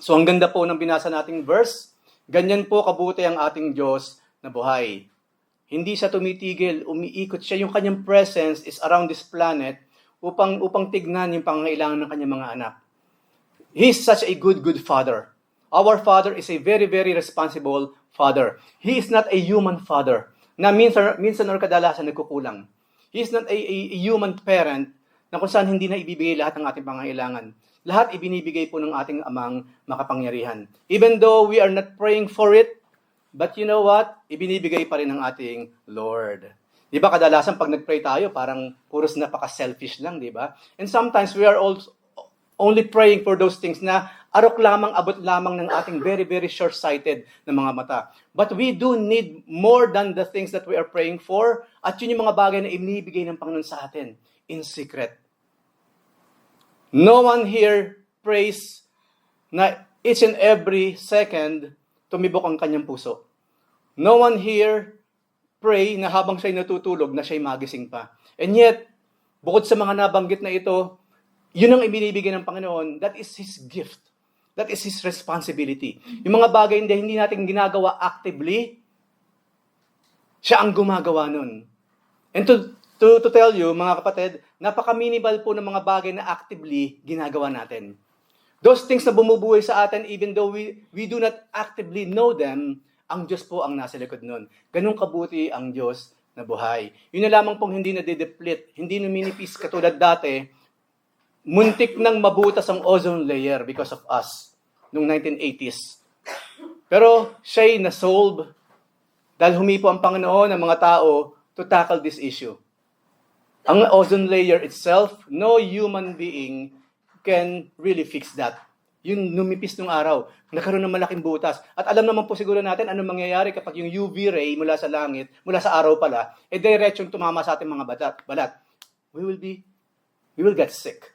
So ang ganda po ng binasa nating verse, ganyan po kabuti ang ating Diyos na buhay. Hindi siya tumitigil, umiikot siya. Yung kanyang presence is around this planet upang tignan yung pangangailangan ng kanyang mga anak. He is such a good father. Our Father is a very, very responsible Father. He is not a human father na minsan or kadalasan nagkukulang. He is not a human parent na kung saan hindi na ibibigay lahat ng ating pangangailangan. Lahat ibinibigay po ng ating amang makapangyarihan. Even though we are not praying for it, but you know what? Ibinibigay pa rin ng ating Lord. Di ba kadalasan pag nag-pray tayo, parang puros napaka-selfish lang, di ba? And sometimes we are also only praying for those things na arok lamang, abot lamang ng ating very, very short-sighted na mga mata. But we do need more than the things that we are praying for. At yun yung mga bagay na inibigay ng Panginoon sa atin in secret. No one here prays na each and every second tumibok ang kanyang puso. No one here pray na habang siya'y natutulog na siya'y magising pa. And yet, bukod sa mga nabanggit na ito, yun ang ibinibigay ng Panginoon. That is His gift. That is His responsibility. Yung mga bagay na hindi natin ginagawa actively, siya ang gumagawa nun. And to tell you, mga kapatid, napaka-minimal po ng mga bagay na actively ginagawa natin. Those things na bumubuhay sa atin, even though we do not actively know them, ang Diyos po ang nasa likod nun. Ganun kabuti ang Diyos na buhay. Yun na lamang pong hindi nade-deplete, hindi numinipis katulad dati, muntik nang mabutas ang ozone layer because of us noong 1980s. Pero siya'y na-solve dahil humipo ang Panginoon ng mga tao to tackle this issue. Ang ozone layer itself, no human being can really fix that. Yun numipis nung araw, nagkaroon ng malaking butas. At alam naman po siguro natin anong mangyayari kapag yung UV ray mula sa langit, mula sa araw pala, diretsong tumama sa ating mga balat. We will get sick.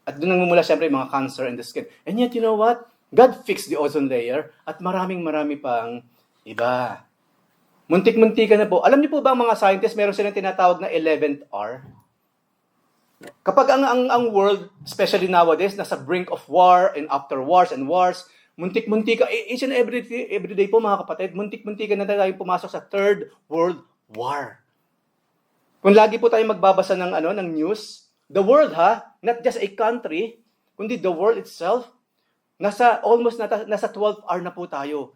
At doon nagmumula siyempre yung mga cancer in the skin. And yet, you know what? God fixed the ozone layer at marami pang iba. Muntik-muntikan na po. Alam niyo po ba mga scientists, meron silang tinatawag na 11th hour? Kapag ang world, especially nowadays, nasa brink of war and after wars and wars, muntik-muntika, each and every day po mga kapatid, muntik-muntikan na tayo pumasok sa Third World War. Kung lagi po tayo magbabasa ng news, the world not just a country, kundi the world itself, nasa 12th hour na po tayo.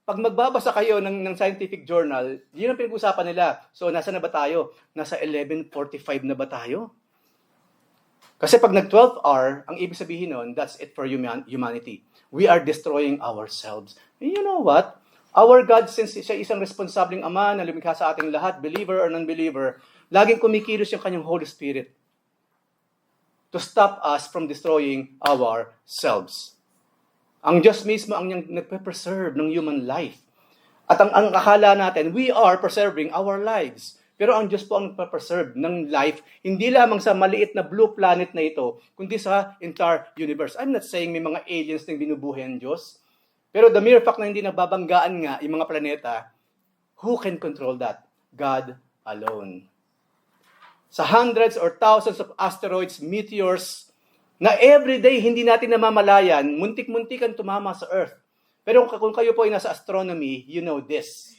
Pag magbabasa kayo ng scientific journal, yun ang pinag-usapan nila. So, nasa na ba tayo? Nasa 11:45 na ba tayo? Kasi pag nag-12th hour, ang ibig sabihin nun, that's it for humanity. We are destroying ourselves. And you know what? Our God, since siya isang responsableng Ama na lumikha sa ating lahat, believer or non-believer, laging kumikilos yung kanyang Holy Spirit to stop us from destroying ourselves. Ang Diyos mismo ang nagpe-preserve ng human life. At ang akala natin, we are preserving our lives. Pero ang Diyos po ang nagpe-preserve ng life, hindi lamang sa maliit na blue planet na ito, kundi sa entire universe. I'm not saying may mga aliens na binubuhay ang Diyos. Pero the mere fact na hindi nagbabanggaan nga yung mga planeta, who can control that? God alone. Sa hundreds or thousands of asteroids, meteors, na everyday hindi natin namamalayan, muntik-muntikan tumama sa Earth. Pero kung kayo po ay nasa astronomy, you know this.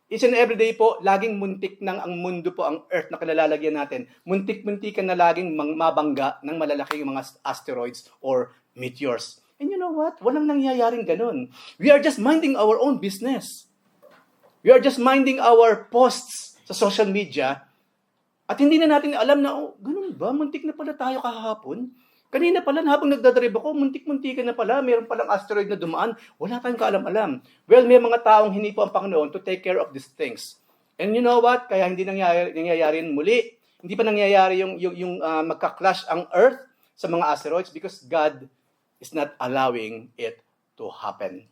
Each and every day po, laging muntik ng ang mundo po, ang Earth na kinalalagyan natin. Muntik-muntikan na laging mabangga ng malalaking mga asteroids or meteors. And you know what? Walang nangyayaring ganun. We are just minding our own business. We are just minding our posts sa social media. At hindi na natin alam na, ganun ba? Muntik na pala tayo kahapon. Kanina pala, habang nagdadrive ako, muntik-muntikan na pala, meron palang asteroid na dumaan, wala tayong kaalam-alam. Well, may mga taong hinipo ang Panginoon to take care of these things. And you know what? Kaya hindi nangyayari muli. Hindi pa nangyayari yung magka-clash ang Earth sa mga asteroids because God is not allowing it to happen.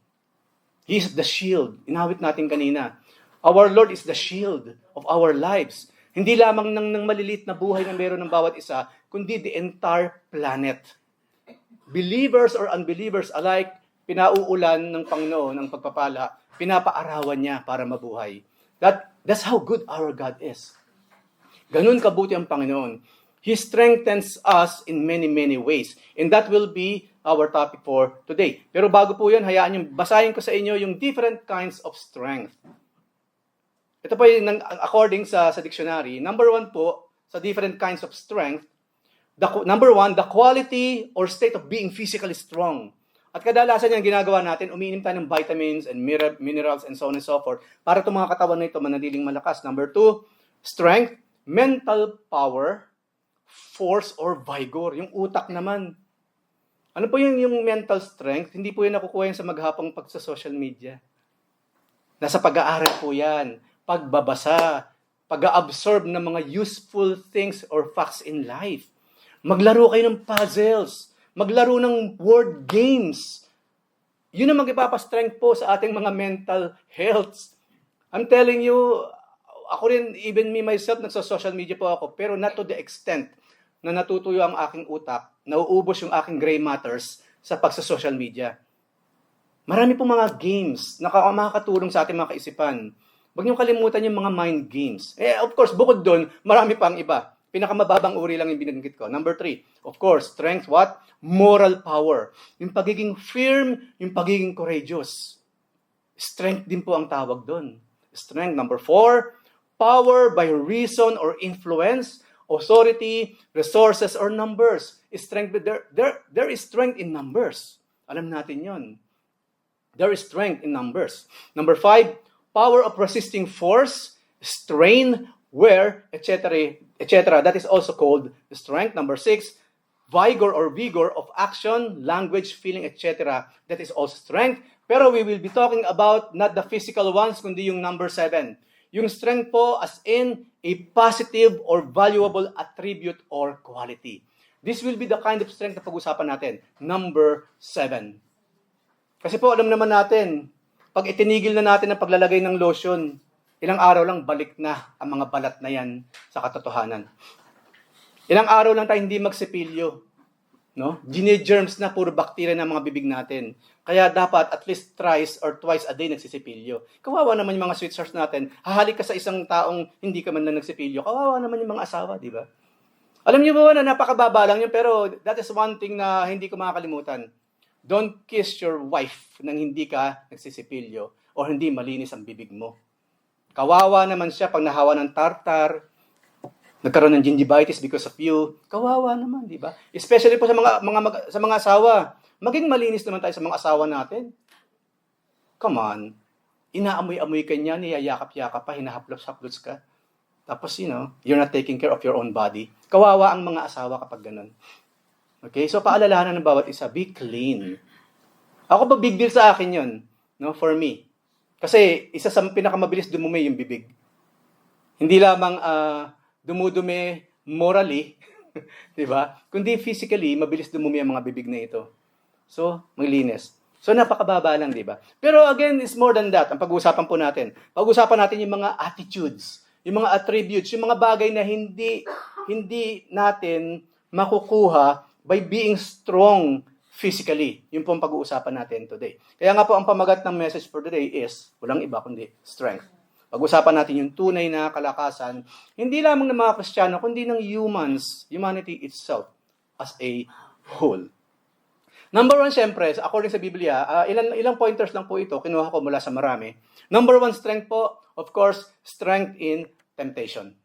He is the shield. Inawit natin kanina. Our Lord is the shield of our lives. Hindi lamang ng malilit na buhay na meron ng bawat isa, kundi the entire planet. Believers or unbelievers alike, pinauulan ng Panginoon ang pagpapala, pinapaarawan niya para mabuhay. That's how good our God is. Ganun kabuti ang Panginoon. He strengthens us in many, many ways. And that will be our topic for today. Pero bago po yan, hayaan yung basahin ko sa inyo yung different kinds of strength. Ito po yung according sa dictionary. Number 1 po, sa different kinds of strength, number 1, the quality or state of being physically strong. At kadalasan yan ginagawa natin, umiinom tayo ng vitamins and minerals and so on and so forth para itong mga katawan na ito manatiling malakas. Number 2, strength, mental power, force or vigor. Yung utak naman. Ano po yung mental strength? Hindi po yan nakukuha yan sa maghapang sa social media. Nasa pag-aaral po yan. Pagbabasa. Pag-absorb ng mga useful things or facts in life. Maglaro kayo ng puzzles. Maglaro ng word games. Yun ang mag-ipapastrength po sa ating mga mental health. I'm telling you, ako rin, even me myself, nagsa-social media po ako, pero not to the extent na natutuyo ang aking utak, nauubos yung aking gray matters sa pagsa-social media. Marami pong mga games na makakatulong sa ating mga kaisipan. Huwag niyong kalimutan yung mga mind games. Of course, bukod doon, marami pang iba. Pinakamababang uri lang yung binanggit ko. Number 3, of course, strength, what? Moral power. Yung pagiging firm, yung pagiging courageous. Strength din po ang tawag doon. Strength. Number 4, power by reason or influence, authority, resources, or numbers. Strength. There is strength in numbers. Alam natin yon. There is strength in numbers. Number 5, power of resisting force, strain, wear, etc., etc. That is also called strength. Number 6, vigor or vigor of action, language, feeling, etc. That is also strength. Pero we will be talking about not the physical ones, kundi yung number 7. Yung strength po as in a positive or valuable attribute or quality. This will be the kind of strength na pag-usapan natin. Number 7. Kasi po alam naman natin, pag itinigil na natin ang paglalagay ng lotion, ilang araw lang balik na ang mga balat na yan sa katotohanan. Ilang araw lang tayo hindi magsipilyo. No? Germs na, puro bacteria na mga bibig natin. Kaya dapat at least thrice or twice a day nagsisipilyo. Kawawa naman yung mga sweethearts natin. Hahalik ka sa isang taong hindi ka man lang nagsipilyo. Kawawa naman yung mga asawa, di ba? Alam niyo ba na napakababa lang yun, pero that is one thing na hindi ko makakalimutan. Don't kiss your wife nang hindi ka nagsisipilyo o hindi malinis ang bibig mo. Kawawa naman siya pag nahawa ng tartar, nagkaroon ng gingivitis because of you. Kawawa naman, di ba? Especially po sa mga asawa. Maging malinis naman tayo sa mga asawa natin. Come on. Inaamoy-amoy ka niya, niyayakap-yakap pa, hinahaplos-haplos ka. Tapos, you're not taking care of your own body. Kawawa ang mga asawa kapag ganun. Okay? So, paalalahanan ng bawat isa, be clean. Ako ba big deal sa akin yun? No, for me. Kasi, isa sa pinakamabilis dumumi yung bibig. Hindi lamang dumudumi morally, di ba? Kundi physically, mabilis dumumi ang mga bibig na ito. So, maglinis. So, napakababa lang, di ba? Pero again, it's more than that. Ang pag-uusapan po natin. Pag-uusapan natin yung mga attitudes, yung mga attributes, yung mga bagay na hindi natin makukuha by being strong physically. Yun po ang pag-uusapan natin today. Kaya nga po, ang pamagat ng message for today is, walang iba kundi strength. Pag-usapan natin yung tunay na kalakasan, hindi lamang ng mga Kristiyano, kundi ng humanity itself as a whole. Number 1, syempre, according sa Biblia, ilang pointers lang po ito, kinuha ko mula sa marami. Number 1 strength po, of course, strength in temptation.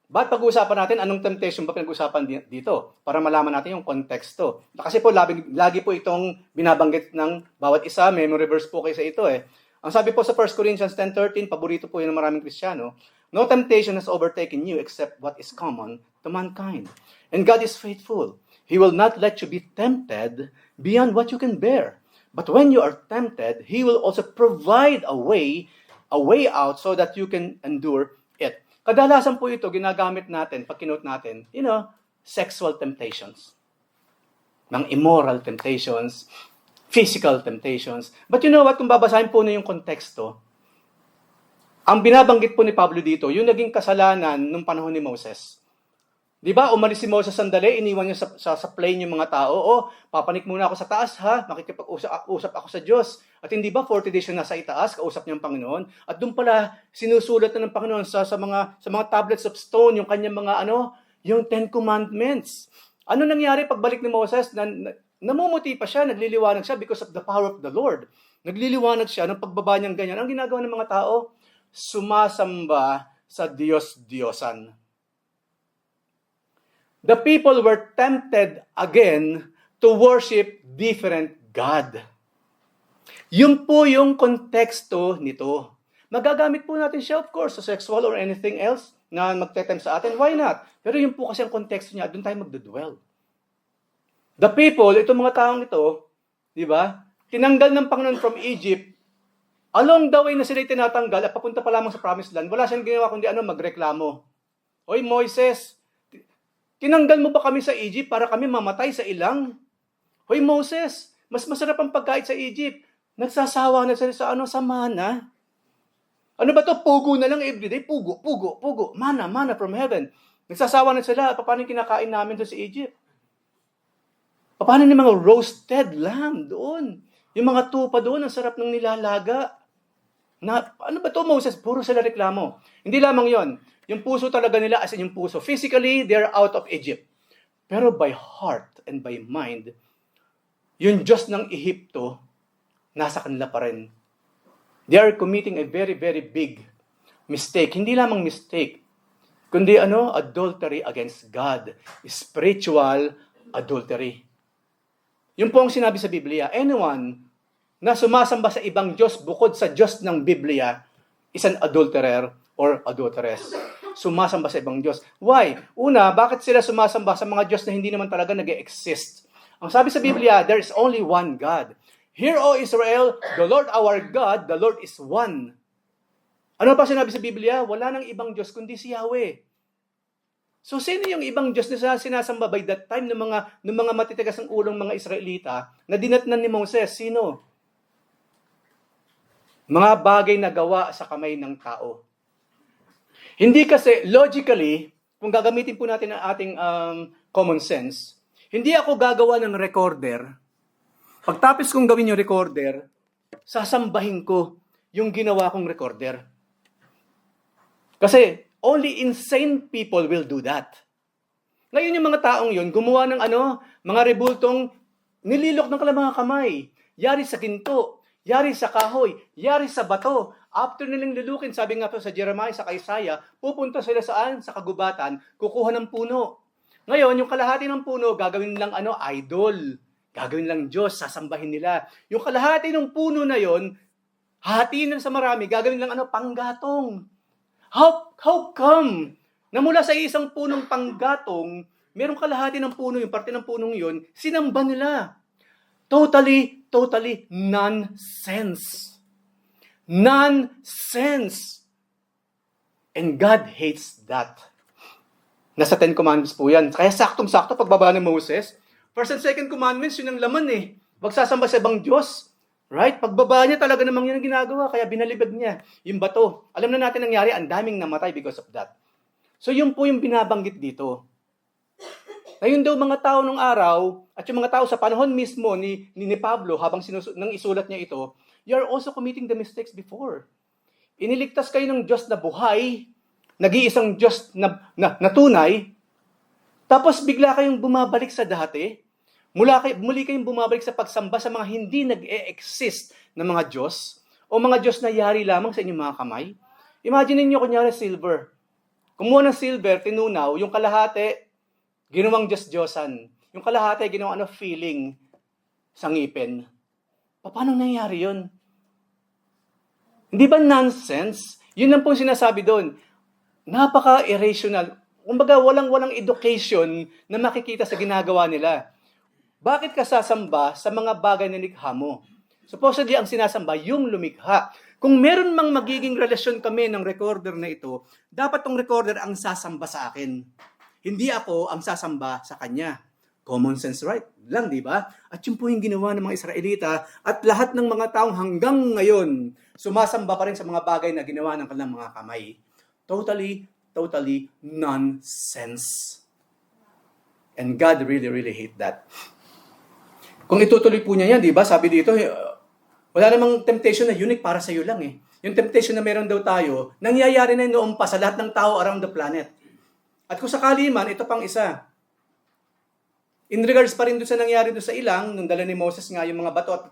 Ba't pag-uusapan natin, anong temptation ba pinag-uusapan dito? Para malaman natin yung konteksto. Kasi po, lagi po itong binabanggit ng bawat isa, memory verse po kayo sa ito eh. Ang sabi po sa 1 Corinthians 10:13, paborito po yun ng maraming Kristiyano, no temptation has overtaken you except what is common to mankind. And God is faithful. He will not let you be tempted beyond what you can bear. But when you are tempted, He will also provide a way out so that you can endure it. Kadalasan po ito, ginagamit natin, pag kinote natin, sexual temptations. Mga immoral temptations, physical temptations. But you know what, kung babasahin po na yung konteksto, ang binabanggit po ni Pablo dito, yung naging kasalanan nung panahon ni Moses. Di ba, umalis si Moses sandali, iniwan niya sa plain yung mga tao, papanik muna ako sa taas ha, makikipag-usap ako sa Diyos. At hindi ba, 40 days yung nasa itaas, kausap niya ang Panginoon. At doon pala, sinusulat na ng Panginoon sa mga tablets of stone, yung kanyang mga yung 10 Commandments. Ano nangyari pagbalik ni Moses? namumuti pa siya, nagliliwanag siya because of the power of the Lord. Nagliliwanag siya ng pagbaba niyang ganyan. Ang ginagawa ng mga tao, sumasamba sa Diyos-Diyosan. The people were tempted again to worship different God. Yun po yung konteksto nito. Magagamit po natin siya, of course, sa sexual or anything else na magtetempt sa atin. Why not? Pero yun po kasi ang konteksto niya, doon tayo magdudwell. The people, itong mga taong ito, di ba, tinanggal ng Panginoon from Egypt, along the way na sila tinatanggal at papunta pa lamang sa promised land, wala siyang ginawa kundi magreklamo. Oy Moises, tinanggal mo ba kami sa Egypt para kami mamatay sa ilang? Hoy Moses, mas masarap ang pagkain sa Egypt. Nagsasawa na sila sa mana. Ano ba to? Pugo na lang everyday. Pugo. Mana from heaven. Nagsasawa na sila. Paano yung kinakain namin doon sa Egypt? Paano yung mga roasted lamb doon? Yung mga tupa doon, ang sarap ng nilalaga. Ano ba to Moses? Puro sila reklamo. Hindi lamang yon. Yung puso talaga nila, as in yung puso. Physically, they're out of Egypt. Pero by heart and by mind, yung Diyos ng Ehipto, nasa kanila pa rin. They are committing a very, very big mistake. Hindi lamang mistake, kundi adultery against God. Spiritual adultery. Yun po ang sinabi sa Biblia. Anyone na sumasamba sa ibang Diyos bukod sa Diyos ng Biblia is an adulterer or adulteress. Sumasamba sa ibang Diyos. Why? Una, bakit sila sumasamba sa mga Diyos na hindi naman talaga nag-exist? Ang sabi sa Biblia, there is only one God. Hear, O Israel, the Lord our God, the Lord is one. Ano pa sinabi sa Biblia? Wala nang ibang Diyos kundi si Yahweh. So sino yung ibang Diyos na sinasamba by that time ng mga matitigas ng ulong mga Israelita na dinatnan ni Moses? Sino? Mga bagay na gawa sa kamay ng tao. Hindi kasi, logically, kung gagamitin po natin ang ating common sense, hindi ako gagawa ng recorder. Pagtapos kong gawin yung recorder, sasambahin ko yung ginawa kong recorder. Kasi only insane people will do that. Ngayon yung mga taong yun, gumawa ng mga rebultong nililok ng kanilang mga kamay. Yari sa ginto, yari sa kahoy, yari sa bato. After nilang lilukin, sabi nga po sa Jeremiah, sa Isaiah, pupunta sila saan? Sa kagubatan, kukuha ng puno. Ngayon, yung kalahati ng puno, gagawin lang idol. Gagawin lang Diyos, sasambahin nila. Yung kalahati ng puno na yon, hahatiin na sa marami, gagawin lang panggatong. How come na mula sa isang punong panggatong, merong kalahati ng puno, yung parte ng punong yon, sinamba nila. Totally nonsense. Nonsense. And God hates that. Nasa 10 Commandments po yan. Kaya saktong-sakto pagbaba ng Moses, First and Second Commandments, yun ang laman eh. Huwag sasamba sa ibang Diyos. Right? Pagbaba niya, talaga namang yun ang ginagawa. Kaya binalibag niya yung bato. Alam na natin nangyari, ang daming namatay because of that. So yun po yung binabanggit dito. Ngayon daw mga tao nung araw, at yung mga tao sa panahon mismo ni Pablo, habang nang isulat niya ito, you are also committing the mistakes before. Iniligtas kayo ng Diyos na buhay, nag-iisang Diyos na tunay, tapos bigla kayong bumabalik sa dati, muli kayong bumabalik sa pagsamba sa mga hindi nag-e-exist na mga Diyos, o mga Diyos na yari lamang sa inyong mga kamay. Imagine niyo kunyari silver. Kumuha ng silver, tinunaw, yung kalahati, ginawang Diyos-Diyosan. Yung kalahati, ginawang feeling sa ngipin. Paano nangyari yun? Hindi ba nonsense? Yun lang po sinasabi doon. Napaka-irrational. Kumbaga, walang education na makikita sa ginagawa nila. Bakit ka sasamba sa mga bagay na likha mo? Supposedly, ang sinasamba, yung lumikha. Kung meron mang magiging relasyon kami ng recorder na ito, dapat tong recorder ang sasamba sa akin. Hindi ako ang sasamba sa kanya. Common sense right lang, di ba? At yun po yung ginawa ng mga Israelita at lahat ng mga taong hanggang ngayon sumasamba pa rin sa mga bagay na ginawa ng kanilang mga kamay. Totally nonsense. And God really hate that. Kung itutuloy po niya yan, di ba? Sabi dito, wala namang temptation na unique para sa iyo lang eh. Yung temptation na meron daw tayo, nangyayari na noon pa sa lahat ng tao around the planet. At kung sakali man, ito pang isa. In regards pa rin doon sa nangyari doon sa ilang, nung dala ni Moses nga yung mga bato at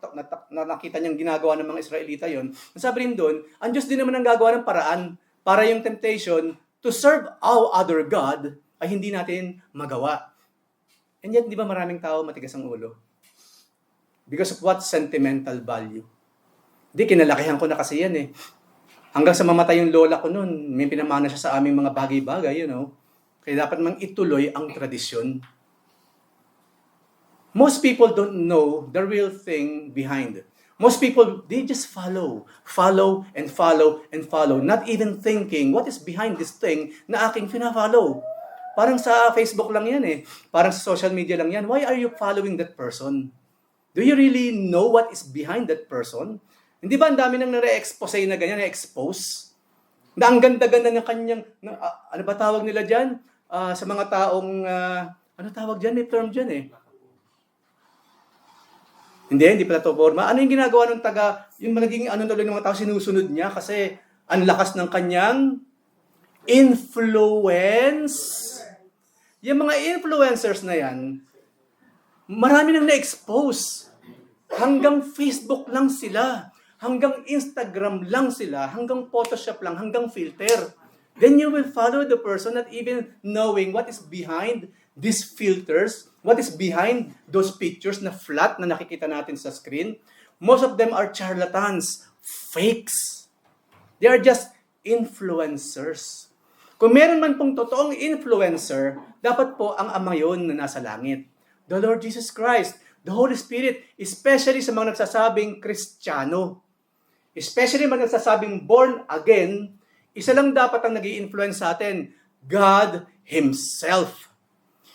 na nakita niyang ginagawa ng mga Israelita yon, sabi rin doon, ang Diyos din naman ang gagawa ng paraan para yung temptation to serve our other God ay hindi natin magawa. And yet, di ba maraming tao matigas ang ulo? Because of what? Sentimental value. Di, kinalakihan ko na kasi yan eh. Hanggang sa mamatay yung lola ko noon, may pinamana siya sa aming mga bagay-bagay, you know. Kaya dapat mang ituloy ang tradisyon. Most people don't know the real thing behind it. Most people, they just follow, and follow, not even thinking what is behind this thing na aking fina-follow. Parang sa Facebook lang yan eh. Parang sa social media lang yan. Why are you following that person? Do you really know what is behind that person? Hindi ba ang dami nang nare-expose na ganyan, na-expose? Na ang ganda-ganda ng kanyang, ano ba tawag nila dyan? Sa mga taong, ano tawag dyan? May term dyan eh. Hindi pala to forma. Ano yung ginagawa ng yung naging ano tuloy ng mga tao, sinusunod niya kasi ang lakas ng kanyang influence. Yung mga influencers na yan, marami nang na-expose. Hanggang Facebook lang sila. Hanggang Instagram lang sila. Hanggang Photoshop lang. Hanggang filter. Then you will follow the person not even knowing what is behind these filters, what is behind those pictures na flat na nakikita natin sa screen. Most of them are charlatans, fakes. They are just influencers. Kung meron man pong totoong influencer, dapat po ang ama yun na nasa langit. The Lord Jesus Christ, the Holy Spirit, especially sa mga nagsasabing Kristiyano, especially mga nagsasabing born again, isa lang dapat ang nag-i-influence sa atin, God Himself.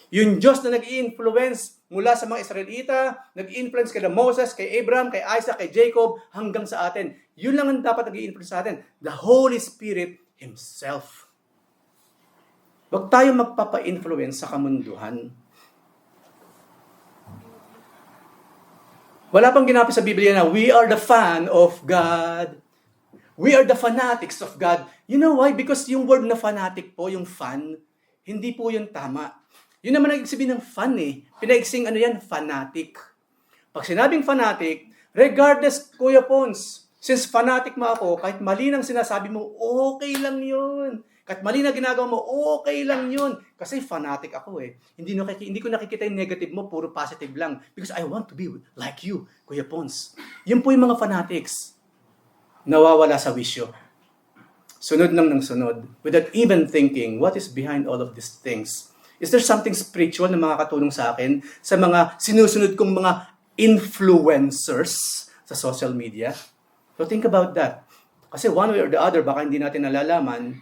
Yung Diyos na nag-i-influence mula sa mga Israelita, nag-i-influence kay Moses, kay Abraham, kay Isaac, kay Jacob, hanggang sa atin. Yun lang ang dapat nag-i-influence sa atin, the Holy Spirit Himself. Huwag tayo magpapa-influence sa kamunduhan. Wala pang ginapi sa Biblia na we are the fan of God. We are the fanatics of God. You know why? Because yung word na fanatic po, yung fan, hindi po yun tama. Yun naman ang sabihin ng fan eh. Pinaigsing ano yan? Fanatic. Pag sinabing fanatic, regardless, Kuya Pons, since fanatic mo ako, kahit mali nang sinasabi mo, okay lang yun. Kahit mali na ginagawa mo, okay lang yun. Kasi fanatic ako eh. Hindi ko nakikita yung negative mo, puro positive lang. Because I want to be like you, Kuya Pons. Yun po yung mga fanatics. Nawawala sa wisyo. Sunod lang ng sunod. Without even thinking, what is behind all of these things? Is there something spiritual na makakatulong sa akin sa mga sinusunod kong mga influencers sa social media? So think about that. Kasi one way or the other, baka hindi natin nalalaman,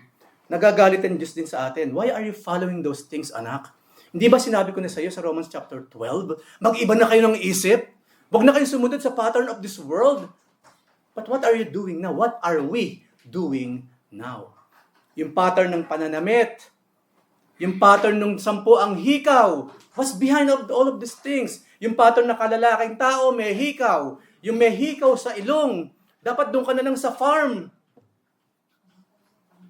nagagalit ang Diyos din sa atin. Why are you following those things, anak? Hindi ba sinabi ko na sa iyo sa Romans chapter 12, mag-iba na kayo ng isip? Huwag na kayo sumunod sa pattern of this world. But what are you doing now? What are we doing now? Yung pattern ng pananamit, yung pattern ng 10 ang hikaw, what's behind all of these things? Yung pattern na kalalaking tao, may hikaw. Yung may hikaw sa ilong, dapat doon ka na lang sa farm.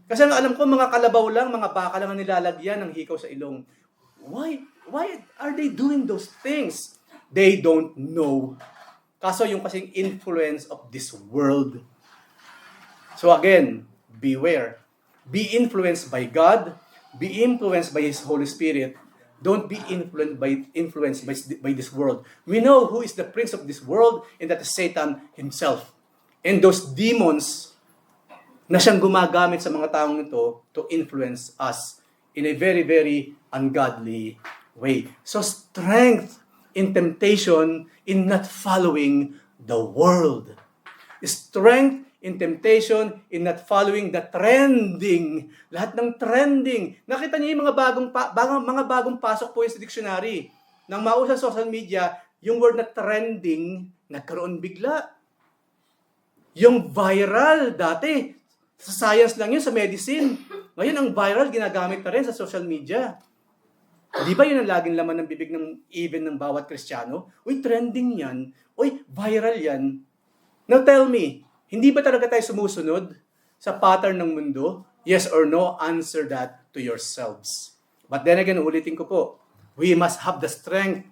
Kasi ang alam ko, mga kalabaw lang, mga baka lang ang nilalagyan ng hikaw sa ilong. Why are they doing those things? They don't know. Kaso yung kasing influence of this world. So again, beware. Be influenced by God. Be influenced by His Holy Spirit. Don't be influenced by this world. We know who is the prince of this world, and that is Satan himself. And those demons na siyang gumagamit sa mga taong ito to influence us in a very, very ungodly way. So strength in temptation in not following the world. Strength in temptation in not following the trending. Lahat ng trending. Nakita niyo yung mga bagong pasok po yung sa dictionary. Nang mausa sa social media, yung word na trending, nagkaroon bigla. Yung viral dati, sa science lang yun, sa medicine. Ngayon, ang viral ginagamit na rin sa social media. Di ba yun ang laging laman ng bibig ng even ng bawat Kristiyano? Uy, trending yan. Uy, viral yan. Now tell me, hindi ba talaga tayo sumusunod sa pattern ng mundo? Yes or no? Answer that to yourselves. But then again, ulitin ko po, we must have the strength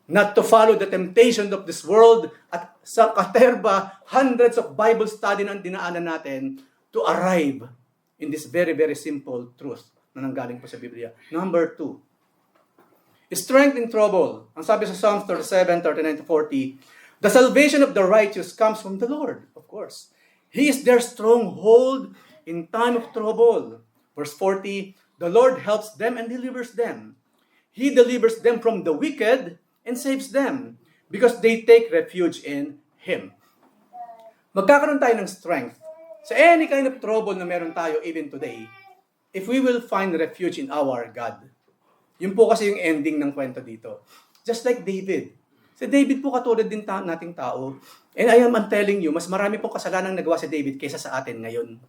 not to follow the temptation of this world, at sa katerba, hundreds of Bible study na ang dinaanan natin to arrive in this very, very simple truth na nanggaling po sa Biblia. Number 2, strength in trouble. Ang sabi sa Psalms 37, 39-40, the salvation of the righteous comes from the Lord, of course. He is their stronghold in time of trouble. Verse 40, the Lord helps them and delivers them. He delivers them from the wicked and saves them because they take refuge in Him. Magkakaroon tayo ng strength sa any kind of trouble na meron tayo even today if we will find refuge in our God. Yun po kasi yung ending ng kwento dito. Just like David. Si David po katulad din nating tao. And I am telling you, mas marami pong kasalanan nagawa si David kaysa sa atin ngayon.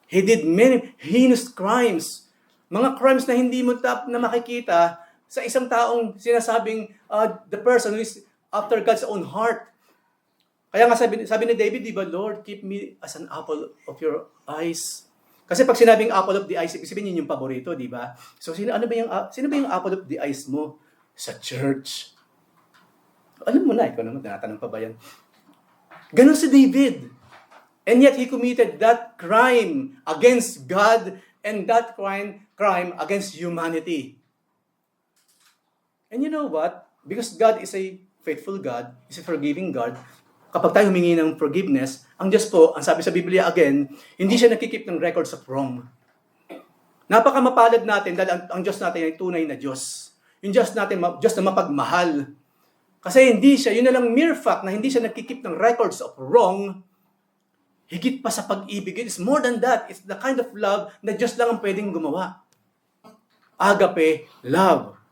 He did many heinous crimes. Mga crimes na hindi mo na makikita sa isang taong sinasabing the person who is after God's own heart. Kaya nga sabi ni David, di ba, Lord, keep me as an apple of your eyes. Kasi pag sinabing apple of the eyes, ibig sabihin yun yung paborito, di ba? So sino ba yung apple of the eyes mo? Sa church. Alam mo na, ikaw naman, tinatanong pa ba yan? Ganon si David. And yet he committed that crime against God and that crime against humanity. And you know what? Because God is a faithful God, is a forgiving God, kapag tayo humingi ng forgiveness, ang Diyos po, ang sabi sa Biblia again, hindi siya nakikip ng records of wrong. Napakamapalad natin dahil ang Diyos natin ay tunay na Diyos. Yung Diyos natin, Diyos na mapagmahal. Kasi hindi siya, yun na lang mere fact na hindi siya nakikip ng records of wrong, higit pa sa pag-ibig. It's more than that. It's the kind of love na Diyos lang ang pwedeng gumawa. Agape love.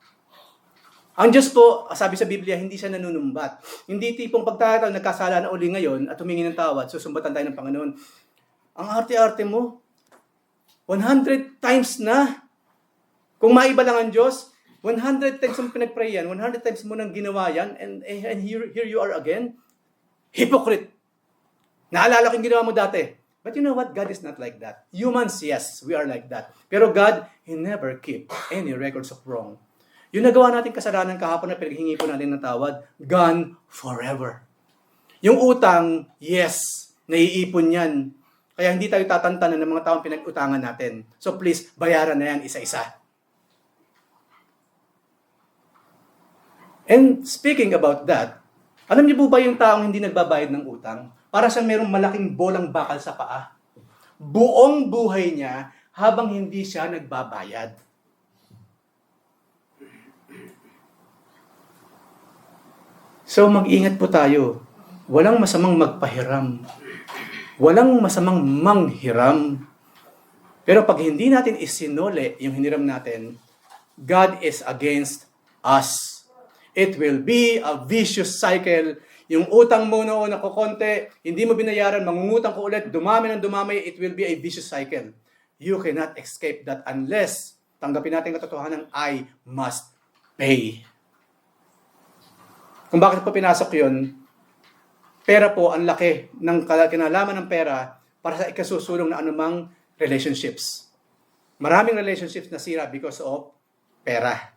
Ang Diyos po, sabi sa Biblia, hindi siya nanunumbat. Hindi tipong pagtatag, nagkasala na uli ngayon at humingi ng tawad, susumbatan tayo ng Panginoon. Ang arte-arte mo, 100 times na. Kung maiba lang ang Diyos, 100 times mo pinag-pray yan, 100 times mo nang ginawa yan, and here you are again. Hypocrite. Naalala ko yung ginawa mo dati. But you know what? God is not like that. Humans, yes, we are like that. Pero God, He never keep any records of wrong. Yung nagawa natin kasalanan kahapon na pinaghingi po natin ng tawad, gone forever. Yung utang, yes, naiipon yan. Kaya hindi tayo tatantanan ng mga taong pinag-utangan natin. So please, bayaran na yan isa-isa. And speaking about that, alam niyo po ba yung taong hindi nagbabayad ng utang? Para siyang merong malaking bolang bakal sa paa. Buong buhay niya habang hindi siya nagbabayad. So mag-ingat po tayo. Walang masamang magpahiram. Walang masamang manghiram. Pero pag hindi natin isinole yung hiniram natin, God is against us. It will be a vicious cycle. Yung utang mo noon na kukonte, hindi mo binayaran, mangungutang ko ulit, dumami ng dumami, it will be a vicious cycle. You cannot escape that unless tanggapin natin katotohanan, I must pay. Kung bakit po pinasok yun, pera po ang laki ng kinalaman ng pera para sa ikasusulong na anumang relationships. Maraming relationships nasira because of pera.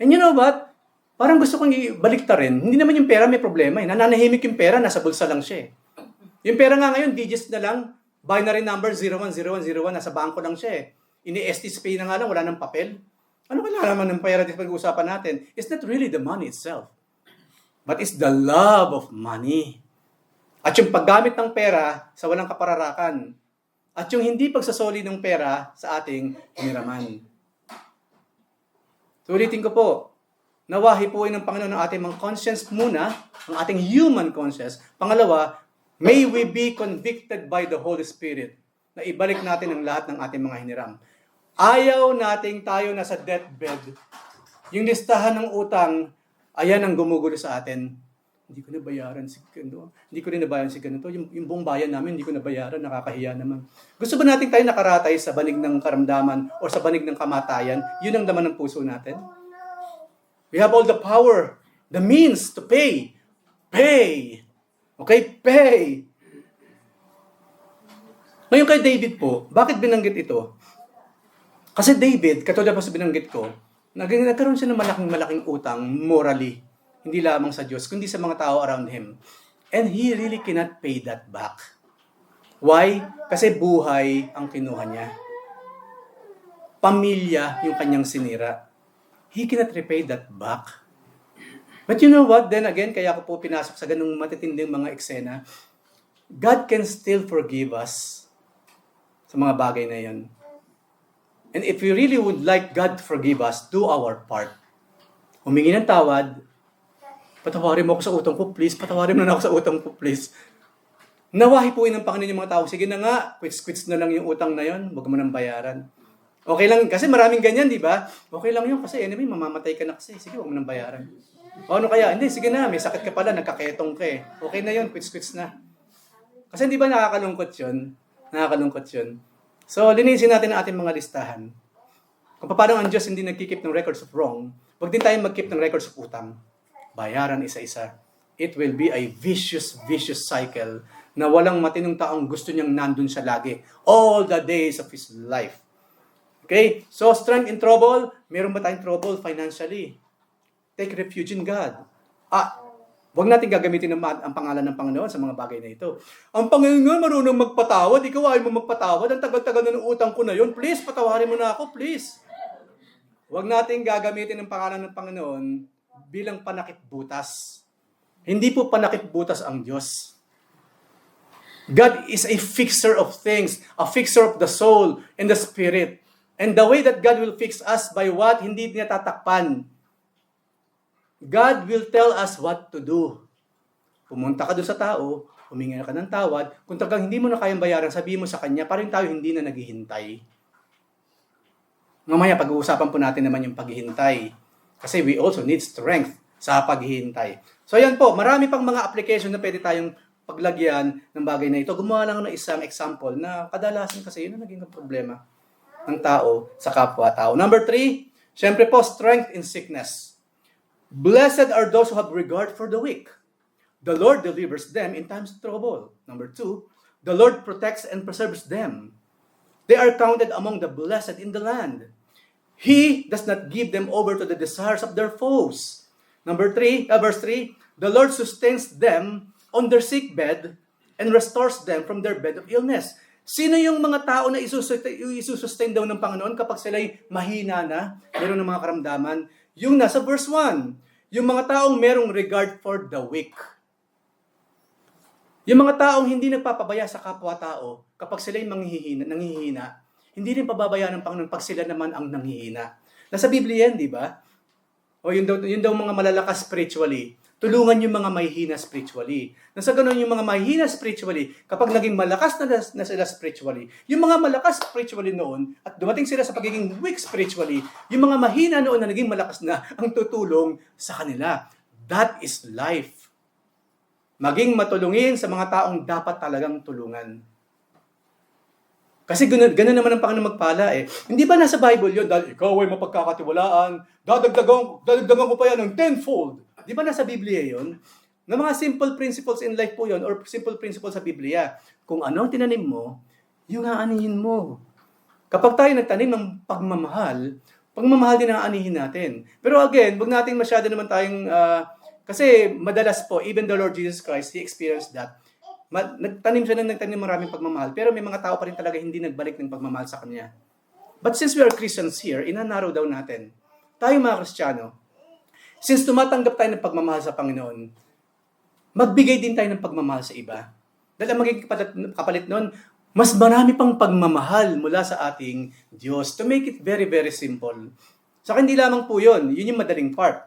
And you know what? Parang gusto kong ibalik ta rin. Hindi naman yung pera may problema. Nananahimik yung pera, nasa bulsa lang siya. Yung pera nga ngayon, digits na lang, binary number 010101, nasa bangko lang siya. Ini-STP na nga lang, wala ng papel. Ano kailangan ng pera dito pag-uusapan natin? It's not really the money itself. But it's the love of money. At yung paggamit ng pera sa walang kapararakan. At yung hindi pagsasoli ng pera sa ating hiniraman. Ulitin ko po, nawahi po ng Panginoon ng ating mga conscience muna, ang ating human conscience. Pangalawa, may we be convicted by the Holy Spirit na ibalik natin ang lahat ng ating mga hiniram. Ayaw nating tayo nasa deathbed. Yung listahan ng utang, ayan ang gumugulo sa atin. Hindi ko nabayaran si ganito. Hindi ko rin nabayaran si ganito. Yung buong bayan namin, hindi ko nabayaran. Nakakahiya naman. Gusto ba natin tayo nakaratay sa banig ng karamdaman o sa banig ng kamatayan? Yun ang laman ng puso natin. We have all the power, the means to pay. Pay. Okay? Pay. Ngayon kay David po, bakit binanggit ito? Kasi David, katulad po sa binanggit ko, Nagkaroon siya ng malaking utang morally. Hindi lamang sa Diyos, kundi sa mga tao around him. And he really cannot pay that back. Why? Kasi buhay ang kinuha niya. Pamilya yung kanyang sinira. He cannot repay that back. But you know what? Then again, kaya ako po pinasok sa ganung matitinding mga eksena. God can still forgive us sa mga bagay na yun. And if we really would like God to forgive us, do our part. Humingi ng tawad. Patawarin mo ako sa utang ko, please. Patawarin mo na ako sa utang ko, please. Nawahi po ng Panginoon yung mga tao. Sige na nga, quits na lang yung utang na yun. Huwag mo nang bayaran. Okay lang, kasi maraming ganyan, di ba? Okay lang yun, kasi anyway, mamamatay ka na kasi. Sige, huwag mo nang bayaran. O ano kaya? Hindi, sige na, may sakit ka pala, nagkaketong ka eh. Okay na yun, quits na. Kasi di ba nakakalungkot yun? Nakakalungkot yun. So, linisin natin ang ating mga listahan. Kung paano ang Diyos hindi nagkikip ng records of wrong, huwag din tayo magkip ng records of utang. Bayaran isa-isa. It will be a vicious cycle na walang matinong taong gusto niyang nandun siya lagi. All the days of his life. Okay? So, strength in trouble. Meron ba tayong trouble financially? Take refuge in God. Huwag natin gagamitin ang pangalan ng Panginoon sa mga bagay na ito. Ang Panginoon nga marunong magpatawad. Ikaw ayaw mo magpatawad. Ang tagal-tagal na ng utang ko na yun. Please, patawarin mo na ako. Please. Huwag natin gagamitin ang pangalan ng Panginoon bilang panakip-butas. Hindi po panakip-butas ang Diyos. God is a fixer of things, a fixer of the soul and the spirit. And the way that God will fix us by what? Hindi niya tatakpan. God will tell us what to do. Pumunta ka doon sa tao, humingi ka ng tawad. Kung talagang hindi mo na kayang bayaran, sabihin mo sa kanya, parang tayo hindi na naghihintay. Mamaya pag-uusapan po natin naman yung paghihintay. Kasi we also need strength sa paghihintay. So yan po, marami pang mga application na pwede tayong paglagyan ng bagay na ito. Gumawa lang ng isang example na kadalasan kasi yun ang naging problema ng tao sa kapwa-tao. Number 3, syempre po, strength in sickness. Blessed are those who have regard for the weak. The Lord delivers them in times of trouble. Number 2, the Lord protects and preserves them. They are counted among the blessed in the land. He does not give them over to the desires of their foes. Number 3, verse 3, the Lord sustains them on their sick bed and restores them from their bed of illness. Sino yung mga tao na isusustain daw ng Panginoon kapag sila'y mahina na, meron ng mga karamdaman? Yung nasa verse 1, yung mga taong merong regard for the weak. Yung mga taong hindi nagpapabaya sa kapwa-tao kapag sila'y nanghihina, hindi rin pababayaan ng Panginoon pag sila naman ang nanghihina. Nasa Biblia yan, di ba? O yun daw mga malalakas spiritually. Tulungan yung mga mahihina spiritually. Nasa ganun yung mga mahihina spiritually, kapag naging malakas na sila spiritually, yung mga malakas spiritually noon, at dumating sila sa pagiging weak spiritually, yung mga mahina noon na naging malakas na ang tutulong sa kanila. That is life. Maging matulungin sa mga taong dapat talagang tulungan. Kasi ganun naman ang Panginoon magpala eh. Hindi ba nasa Bible yun? Dahil ikaw ay mapagkakatiwalaan, dadagdagan ko pa yan ng tenfold. Di ba nasa Biblia yun? Na mga simple principles in life po yun, or simple principles sa Biblia. Kung ano ang tinanim mo, yung aanihin mo. Kapag tayo nagtanim ng pagmamahal din ang aanihin natin. Pero again, wag natin masyado naman tayong, kasi madalas po, even the Lord Jesus Christ, He experienced that. Nagtanim maraming pagmamahal, pero may mga tao pa rin talaga hindi nagbalik ng pagmamahal sa Kanya. But since we are Christians here, inanarrow down natin, tayo mga Kristiyano, since tumatanggap tayo ng pagmamahal sa Panginoon, magbigay din tayo ng pagmamahal sa iba. Dahil ang magiging kapalit nun, mas marami pang pagmamahal mula sa ating Diyos. To make it very, very simple. Saka hindi lamang po yun. Yun yung madaling part.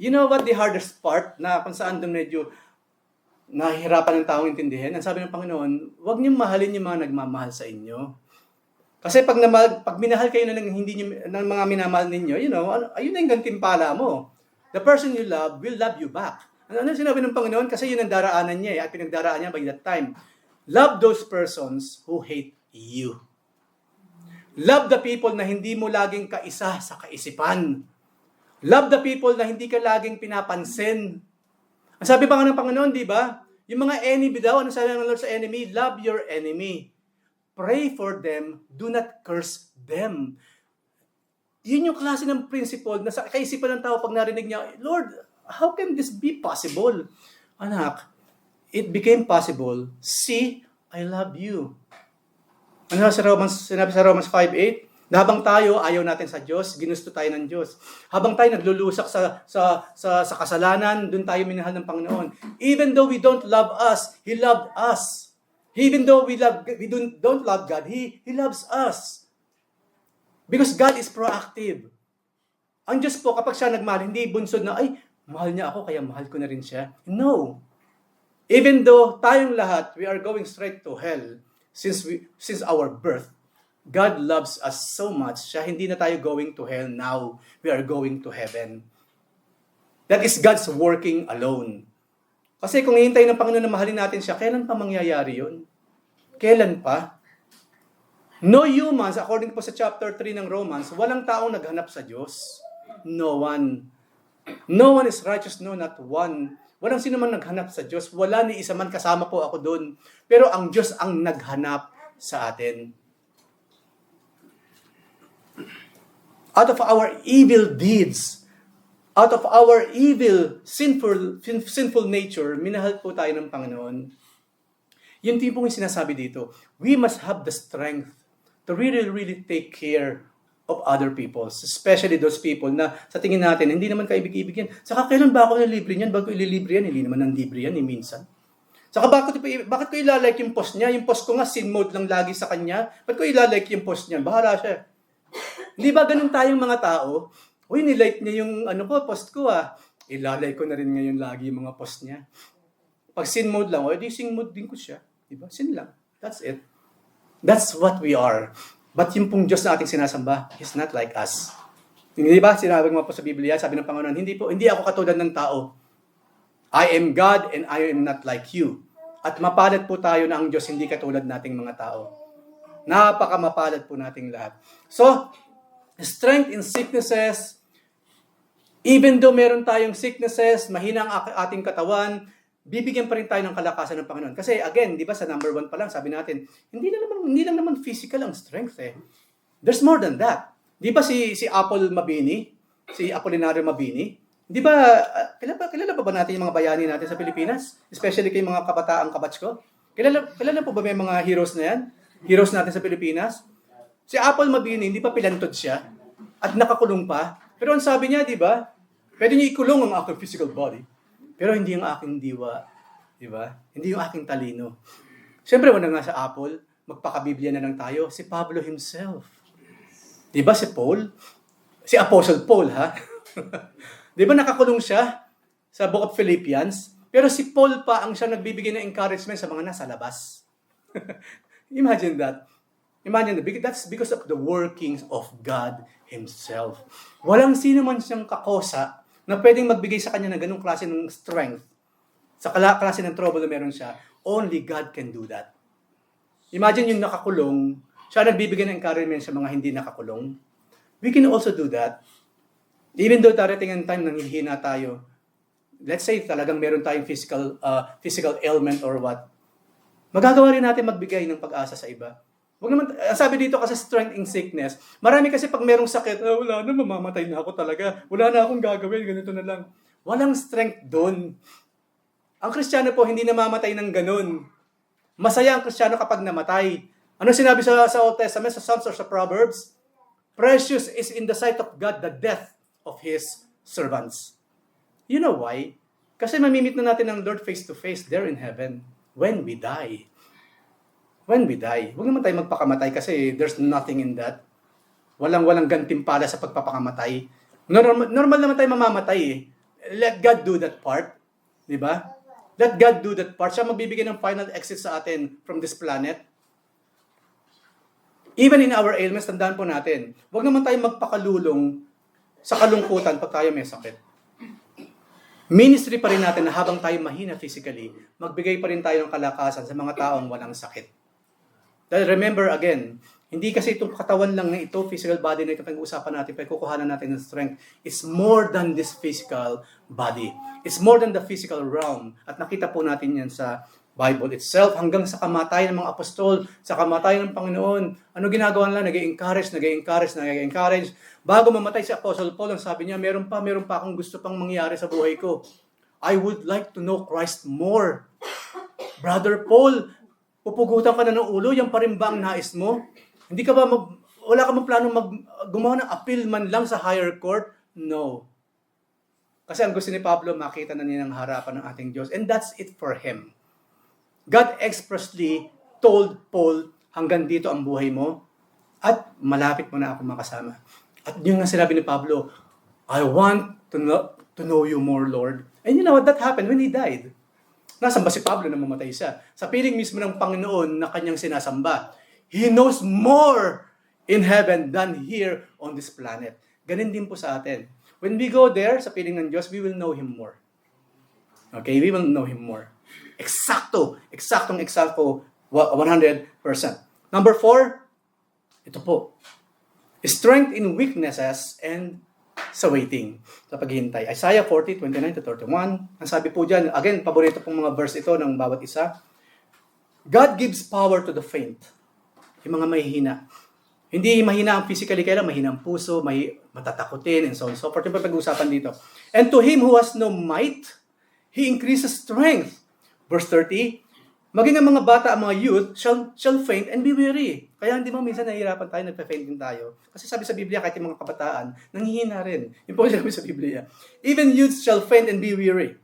You know what the hardest part na kung saan doon medyo nahihirapan ng taong intindihin? Ang sabi ng Panginoon, huwag niyong mahalin yung mga nagmamahal sa inyo. Kasi pag minahal kayo ng mga minamahal ninyo, ayun na yung gantimpala mo. The person you love will love you back. Ano sinabi ng Panginoon? Kasi yun ang daraanan niya at pinagdaraan niya by that time. Love those persons who hate you. Love the people na hindi mo laging kaisa sa kaisipan. Love the people na hindi ka laging pinapansin. Ang sabi pa nga ng Panginoon, di ba? Yung mga enemy daw, ano sabi ng Lord sa enemy? Love your enemy. Pray for them, do not curse them. Yun yung klase ng principle na sa kaisipan ng tao pag narinig niya, Lord, how can this be possible? Anak, it became possible. See, I love you. Ano sinabi sa Romans 5:8? Na habang tayo ayaw natin sa Diyos, ginusto tayo ng Diyos. Habang tayo naglulusak sa kasalanan, doon tayo minahal ng Panginoon. Even though we don't love us, He loved us. Even though we don't love God, He loves us. Because God is proactive. Ang Diyos po, kapag siya nagmahal, hindi bunsod na, ay, mahal niya ako, kaya mahal ko na rin siya. No. Even though tayong lahat, we are going straight to hell since our birth, God loves us so much, siya hindi na tayo going to hell now. We are going to heaven. That is God's working alone. Kasi kung hihintay ng Panginoon na mahalin natin siya, kailan pa mangyayari yun? Kailan pa? No humans, according po sa chapter 3 ng Romans, walang taong naghanap sa Diyos. No one. No one is righteous, no, not one. Walang sino man naghanap sa Diyos. Wala ni isa man, kasama po ako doon. Pero ang Diyos ang naghanap sa atin. Out of our evil deeds, out of our evil, sinful nature, minahal po tayo ng Panginoon. Yung tipong yung sinasabi dito, we must have the strength to really take care of other people, especially those people na sa tingin natin, hindi naman kaibig-ibig yan. Saka kailan ba ako nalibre niyan? Bago ililibre yan? Hindi naman nandibre yan, minsan. Saka bakit ko ilalike yung post niya? Yung post ko nga, sin mode lang lagi sa kanya. Ba't ko ilalike yung post niya? Bahala siya. Hindi ba ganun tayong mga tao? Uy, nilike niya yung post ko Ilalike ko na rin ngayon lagi yung mga post niya. Pag sin mode lang, di sin mode din ko siya. Diba? Sin lang. That's it. That's what we are. But yung pong Diyos na ating sinasamba, He's not like us. Hindi ba? Sinabi mo po sa Biblia, sabi ng Panginoon, hindi ako katulad ng tao. I am God and I am not like you. At mapalad po tayo na ang Diyos hindi katulad nating mga tao. Napakamapalad po nating lahat. So, strength in sicknesses, even though meron tayong sicknesses, mahina ang ating katawan, bibigyan pa rin tayo ng kalakasan ng Panginoon. Kasi again, di ba sa number 1 pa lang, sabi natin, hindi lang naman physical ang strength There's more than that. Di ba si Apple Mabini, si Apolinario Mabini, di ba, kilala pa ba natin yung mga bayani natin sa Pilipinas? Especially kay mga kabataang kabatch ko? Kilala po ba may mga heroes na yan? Heroes natin sa Pilipinas? Si Apple Mabini, hindi pa pilantod siya at nakakulong pa. Pero ang sabi niya, di ba, pwede niya ikulong ang aking physical body, pero hindi yung aking diwa. Di ba? Hindi yung aking talino. Siyempre, wala nga sa Apple, magpakabiblia na lang tayo. Si Pablo himself. Di ba si Paul? Si Apostle Paul, ha? Di ba nakakulong siya sa Book of Philippians? Pero si Paul pa ang siya nagbibigay ng encouragement sa mga nasa labas. Imagine that. That's because of the workings of God Himself. Walang sino man siyang kakosa na pwedeng magbigay sa kanya ng ganung klase ng strength, sa klase ng trouble na meron siya. Only God can do that. Imagine yung nakakulong, siya nagbibigay ng encouragement sa mga hindi nakakulong. We can also do that. Even though darating ang time nanghihina tayo, let's say talagang meron tayong physical ailment or what, magagawa rin natin magbigay ng pag-asa sa iba. Wag naman, sabi dito kasi strength in sickness. Marami kasi pag merong sakit, wala na, mamamatay na ako talaga. Wala na akong gagawin, ganito na lang. Walang strength doon. Ang Kristiyano po, hindi namamatay ng ganun. Masaya ang Kristiyano kapag namatay. Ano sinabi sa Old Testament, sa Psalms or sa Proverbs? Precious is in the sight of God the death of His servants. You know why? Kasi mamimit na natin ang Lord face to face there in heaven. When we die. When we die. Huwag naman tayo magpakamatay kasi there's nothing in that. Walang gantimpala sa pagpapakamatay. Normal naman tayo mamamatay Let God do that part. Diba? Let God do that part. Siya magbibigay ng final exit sa atin from this planet. Even in our ailments, tandaan po natin, huwag naman tayo magpakalulong sa kalungkutan pag tayo may sakit. Ministry pa rin natin na habang tayo mahina physically, magbigay pa rin tayo ng kalakasan sa mga taong walang sakit. Dahil remember again, hindi kasi itong katawan lang na ito, physical body na ito pag-uusapan natin, pagkukuhanan natin ng strength. It's more than this physical body. It's more than the physical realm. At nakita po natin yan sa Bible itself, hanggang sa kamatayan ng mga apostol, sa kamatayan ng Panginoon. Ano ginagawa nila? Nag-i-encourage. Bago mamatay si Apostle Paul, ang sabi niya, meron pa akong gusto pang mangyari sa buhay ko. I would like to know Christ more. Brother Paul, pupugutan ka na ng ulo, yan pa rin ba ang nais mo? Hindi ka ba, wala ka bang planong gumawa ng appeal man lang sa higher court? No. Kasi ang gusto ni Pablo, makita na niya ng harapan ng ating Diyos. And that's it for him. God expressly told Paul, hanggang dito ang buhay mo, at malapit mo na ako makasama. At yun nga sinabi ni Pablo, I want to know you more, Lord. And you know what? That happened when he died. Nasaan ba si Pablo na mamatay siya? Sa piling mismo ng Panginoon na kanyang sinasamba. He knows more in heaven than here on this planet. Ganun din po sa atin. When we go there, sa piling ng Diyos, we will know Him more. Okay? We will know Him more. Eksakto, 100%. Number 4, ito po. Strength in weaknesses and sa waiting, sa paghihintay. Isaiah 40:29-31. Ang sabi po dyan, again, paborito pong mga verse ito ng bawat isa. God gives power to the faint. Yung mga mahihina. Hindi mahina ang physically, kaya mahina ang puso, matatakutin, and so on and so forth. Yung pag-usapan dito. And to him who has no might, He increases strength. Verse 30, maging ang mga bata, ang mga youth, shall faint and be weary. Kaya hindi mo minsan nahihirapan tayo, nagpa-faint din tayo. Kasi sabi sa Biblia, kahit yung mga kabataan, nanghihina rin. Yung po sabi sa Biblia. Even youths shall faint and be weary.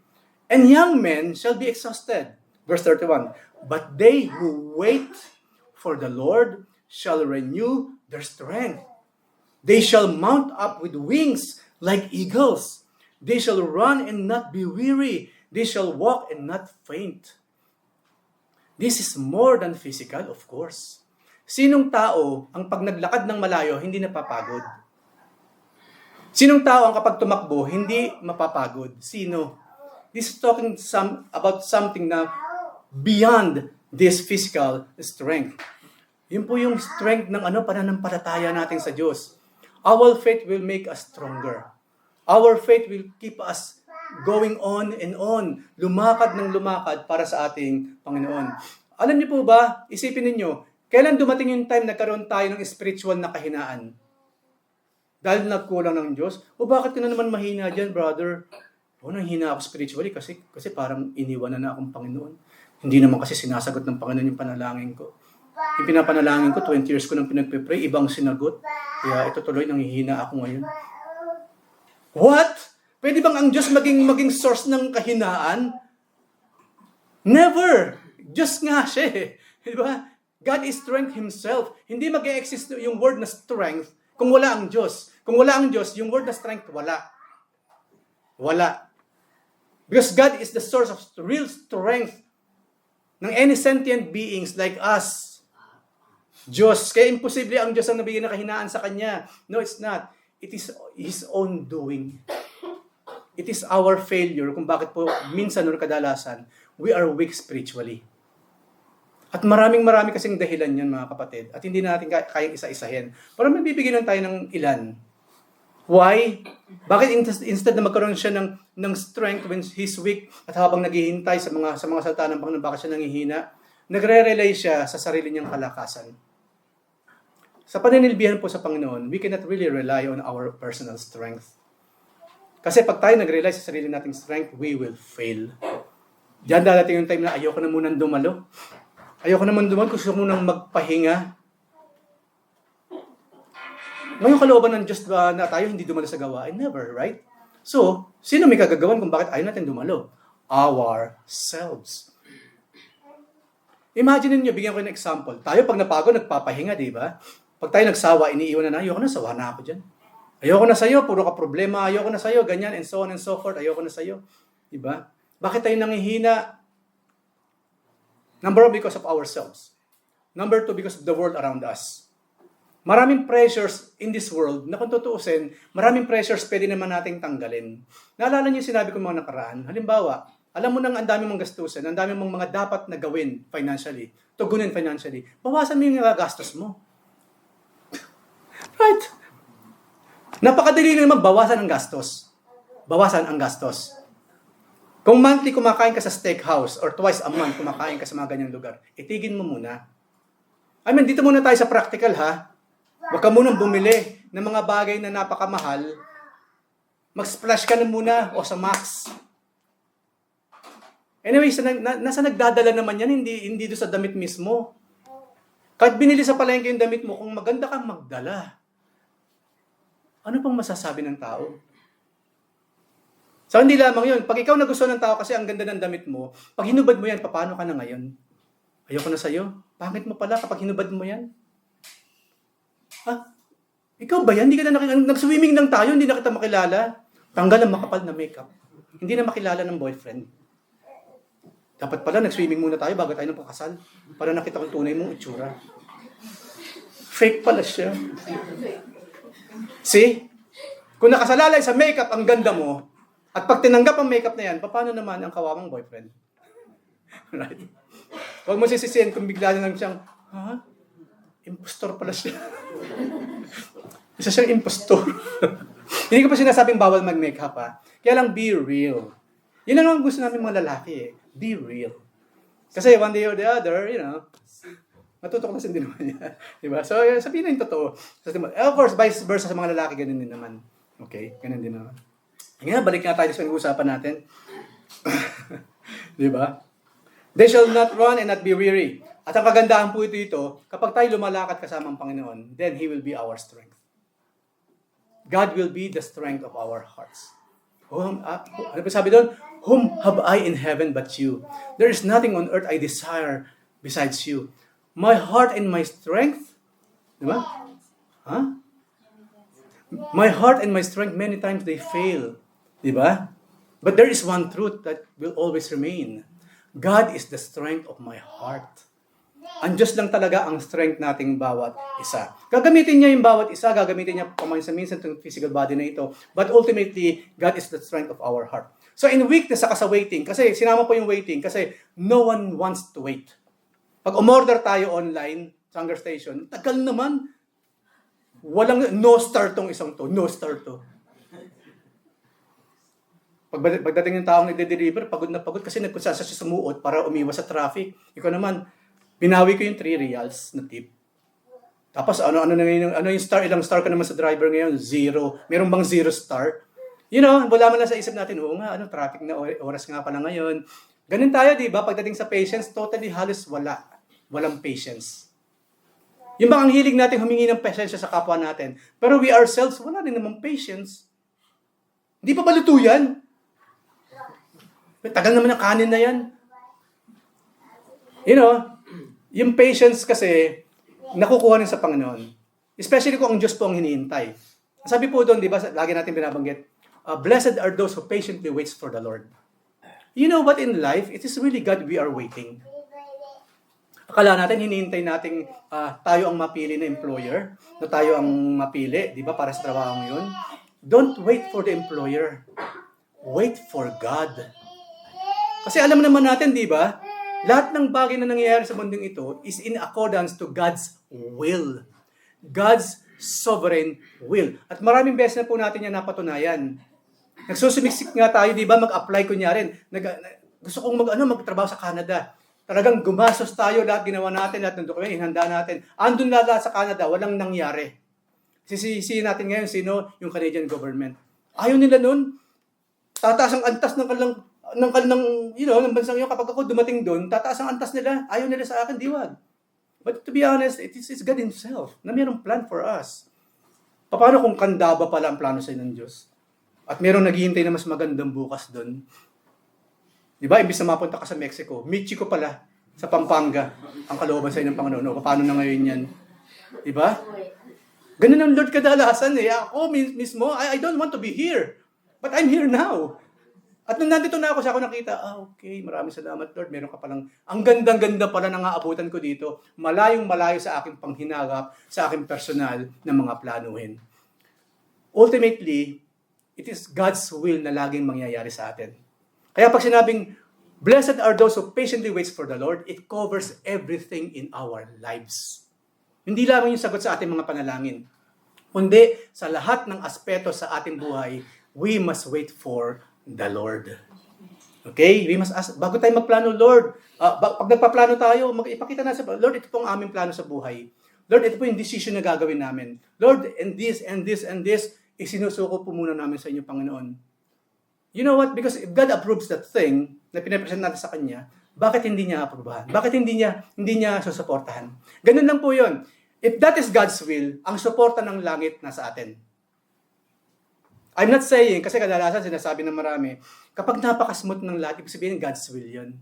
And young men shall be exhausted. Verse 31, but they who wait for the Lord shall renew their strength. They shall mount up with wings like eagles. They shall run and not be weary. They shall walk and not faint. This is more than physical, of course. Sinong tao ang pag naglakad ng malayo, hindi napapagod? Sinong tao ang kapag tumakbo, hindi mapapagod? Sino? This is talking about something na beyond this physical strength. Yun po yung strength ng pananampalataya natin sa Diyos. Our faith will make us stronger. Our faith will keep us going on and on, lumakad ng lumakad para sa ating Panginoon. Alam niyo po ba, isipin ninyo, kailan dumating yung time nagkaroon tayo ng spiritual na kahinaan? Dahil nagkulang ng Diyos? O bakit ka na naman mahina dyan, brother? Nanghina ako spiritually kasi parang iniwan na akong Panginoon. Hindi naman kasi sinasagot ng Panginoon yung panalangin ko. Yung pinapanalangin ko, 20 years ko nang pinagpipray, ibang sinagot. Kaya ito tuloy, nanghihina ako ngayon. What? Pwede bang ang Diyos maging source ng kahinaan? Never! Diyos nga siya eh. Diba? God is strength Himself. Hindi mag-e-exist yung word na strength kung wala ang Diyos. Kung wala ang Diyos, yung word na strength, wala. Wala. Because God is the source of real strength ng any sentient beings like us. Diyos. Kaya imposible ang Diyos ang nabigyan ng kahinaan sa Kanya. No, it's not. It is His own doing. It is our failure kung bakit po minsan o kadalasan we are weak spiritually. At marami kasing dahilan yan mga kapatid. At hindi natin kayang isa-isahin. Pero mabibigyan lang tayo ng ilan. Why? Bakit instead na magkaroon siya ng strength when he's weak at habang naghihintay sa mga salita ng Panginoon, bakit siya nanghihina? Nagre-rely siya sa sarili niyang kalakasan. Sa paninilbihan po sa Panginoon, we cannot really rely on our personal strength. Kasi pag tayo nag-rely sa sarili nating strength, we will fail. Diyan dadating yung time na ayoko na munang dumalo. Ayoko naman dumalo, gusto ko munang magpahinga. Ngayong kalooban ng Diyos ba na tayo hindi dumalo sa gawain? Never, right? So, sino may kagagawan kung bakit ayaw natin dumalo? Ourselves. Imagine niyo, bigyan ko ng example. Tayo pag napagod, nagpapahinga, di ba? Pag tayo nagsawa, iniiwan na, ayoko na, sawa na ako dyan. Ayoko na sa'yo, puro ka problema, ayoko na sa'yo, ganyan, and so on and so forth, ayoko na sa'yo. Diba? Bakit tayo nanghihina? Number 1, because of ourselves. Number 2, because of the world around us. Maraming pressures in this world, na kung tutuusin, maraming pressures pwede naman nating tanggalin. Naalala niyo sinabi ko mga nakaraan? Halimbawa, alam mo nang ang dami mong gastusin, ang dami mong mga dapat na gawin financially, tugunin financially, bawasan mo yung gastos mo. Right? Napakadali naman bawasan ang gastos. Bawasan ang gastos. Kung monthly kumakain ka sa steakhouse or twice a month kumakain ka sa mga ganyang lugar, itigin mo muna. I mean, dito muna tayo sa practical ha. Huwag ka munang bumili ng mga bagay na napakamahal. Mag-splash ka na muna o sa Max. Anyway, nasa nagdadala naman yan, hindi doon sa damit mismo. Kahit binili sa palengke yung damit mo, kung maganda kang magdala, ano pang masasabi ng tao? So, hindi lamang yun. Pag ikaw nagustuhan ng tao kasi ang ganda ng damit mo, pag hinubad mo yan, paano ka na ngayon? Ayoko na sa'yo. Pangit mo pala kapag hinubad mo yan. Ha? Ikaw ba yan? Hindi ka na nag-swimming lang tayo, hindi na kita makilala. Tanggal ang makapal na makeup. Hindi na makilala ng boyfriend. Dapat pala, nag-swimming muna tayo bago tayo napakasal. Para nakita kong tunay mong itsura. Fake pala siya. See? Kung nakasalalay sa makeup ang ganda mo, at pag tinanggap ang makeup na yan, paano naman ang kawawang boyfriend? Right? Huwag mo sisisihin kung bigla na lang siyang, ha? Impostor pala siya. Isa siyang impostor. Hindi ko pa sinasabing bawal mag-makeup ha. Kaya lang be real. Yun ang gusto namin mga lalaki eh. Be real. Kasi one day or the other, matutok na din naman niya. Diba? So, sabihin na yung totoo. Of course, vice versa sa mga lalaki, ganun din naman. Okay? Ganun din naman. Ngayon, balik nga tayo sa pinag-uusapan natin. Diba? They shall not run and not be weary. At ang kagandahan po ito, kapag tayo lumalakad kasama ang Panginoon, then He will be our strength. God will be the strength of our hearts. Ano ba sabi doon? Whom have I in heaven but you? There is nothing on earth I desire besides you. My heart and my strength, diba? Huh? My heart and my strength, many times they fail. Diba? But there is one truth that will always remain. God is the strength of my heart. Ang Diyos lang talaga ang strength nating bawat isa. Gagamitin niya yung bawat isa, gagamitin niya pamansa-minsan itong physical body na ito. But ultimately, God is the strength of our heart. So in weakness, saka sa waiting, kasi sinama po yung waiting, kasi no one wants to wait. Pag umorder tayo online, sa Hunger Station, tagal naman. No star tong isang to. No star to. Pagdating ng taong nagde-deliver, pagod na pagod kasi nagkusasa siya sumuot para umiwas sa traffic. Ikaw naman, binawi ko yung 3 reals na tip. Tapos ano yung star, ilang star ka naman sa driver ngayon? 0. Meron bang 0 star? Wala man lang sa isip natin, traffic na oras nga pala ngayon. Ganun tayo, di ba? Pagdating sa patience, totally halos walang patience. Yung bang ang hilig natin humingi ng pasensya sa kapwa natin. Pero we ourselves, wala rin namang patience. Hindi pa ba luto yan? Tagal naman ang kanin na yan. Yung patience kasi, nakukuha rin sa Panginoon. Especially kung ang Diyos po ang hinihintay. Sabi po doon, di ba, lagi natin binabanggit, blessed are those who patiently waits for the Lord. You know what, in life, it is really God we are waiting. Akala natin, hinihintay nating tayo ang mapili na employer, na tayo ang mapili, di ba, para sa trabaho yun. Don't wait for the employer. Wait for God. Kasi alam naman natin, di ba, lahat ng bagay na nangyayari sa mundong ito is in accordance to God's will. God's sovereign will. At maraming beses na po natin yan napatunayan. Nagsusumiksik nga tayo, di ba, mag-apply kunyari. Gusto kong magtrabaho sa Canada. Talagang gumasos tayo, lahat ginawa natin, lahat ng dokumento, inhanda natin. Andun na lahat sa Canada, walang nangyari. Sisisihin natin ngayon, sino? Yung Canadian government. Ayaw nila nun. Tataas ang antas ng bansang yun. Kapag ako dumating doon, tataas ang antas nila. Ayaw nila sa akin, diwag. But to be honest, it's God Himself na mayroong plan for us. Paano kung kandaba pala ang plano sa ng Diyos? At mayroong naghihintay na mas magandang bukas doon? Di ba? Imbis na mapunta ka sa Mexico, Mexico pala, sa Pampanga, ang kalooban sa ng Panginoon. O, paano na ngayon yan? Di ba? Ganun ang Lord kadalasan eh. Ako mismo, I don't want to be here. But I'm here now. At nung nandito na ako, nakita, okay, maraming salamat Lord. Meron ka palang, ang gandang-ganda pala na aabutan ko dito. Malayong-malayo sa aking panghinagap, sa aking personal na mga planuhin. Ultimately, it is God's will na laging mangyayari sa atin. Kaya pag sinabing, blessed are those who patiently waits for the Lord, it covers everything in our lives. Hindi lamang yung sagot sa ating mga panalangin, kundi sa lahat ng aspeto sa ating buhay, we must wait for the Lord. Okay? We must ask, bago tayo magplano, Lord, pag nagpaplano tayo, ipakita na sa Lord, ito po ang aming plano sa buhay. Lord, ito po yung decision na gagawin namin. Lord, and this, and this, and this, isinusuko po muna namin sa inyo, Panginoon. You know what? Because if God approves that thing na pinapresent natin sa Kanya, bakit hindi niya aprobahan? Bakit hindi niya susuportahan? Ganun lang po yun. If that is God's will, ang suporta ng langit nasa atin. I'm not saying, kasi kadalasan sinasabi ng marami, kapag napaka-smooth ng lahat, ibig sabihin God's will yun.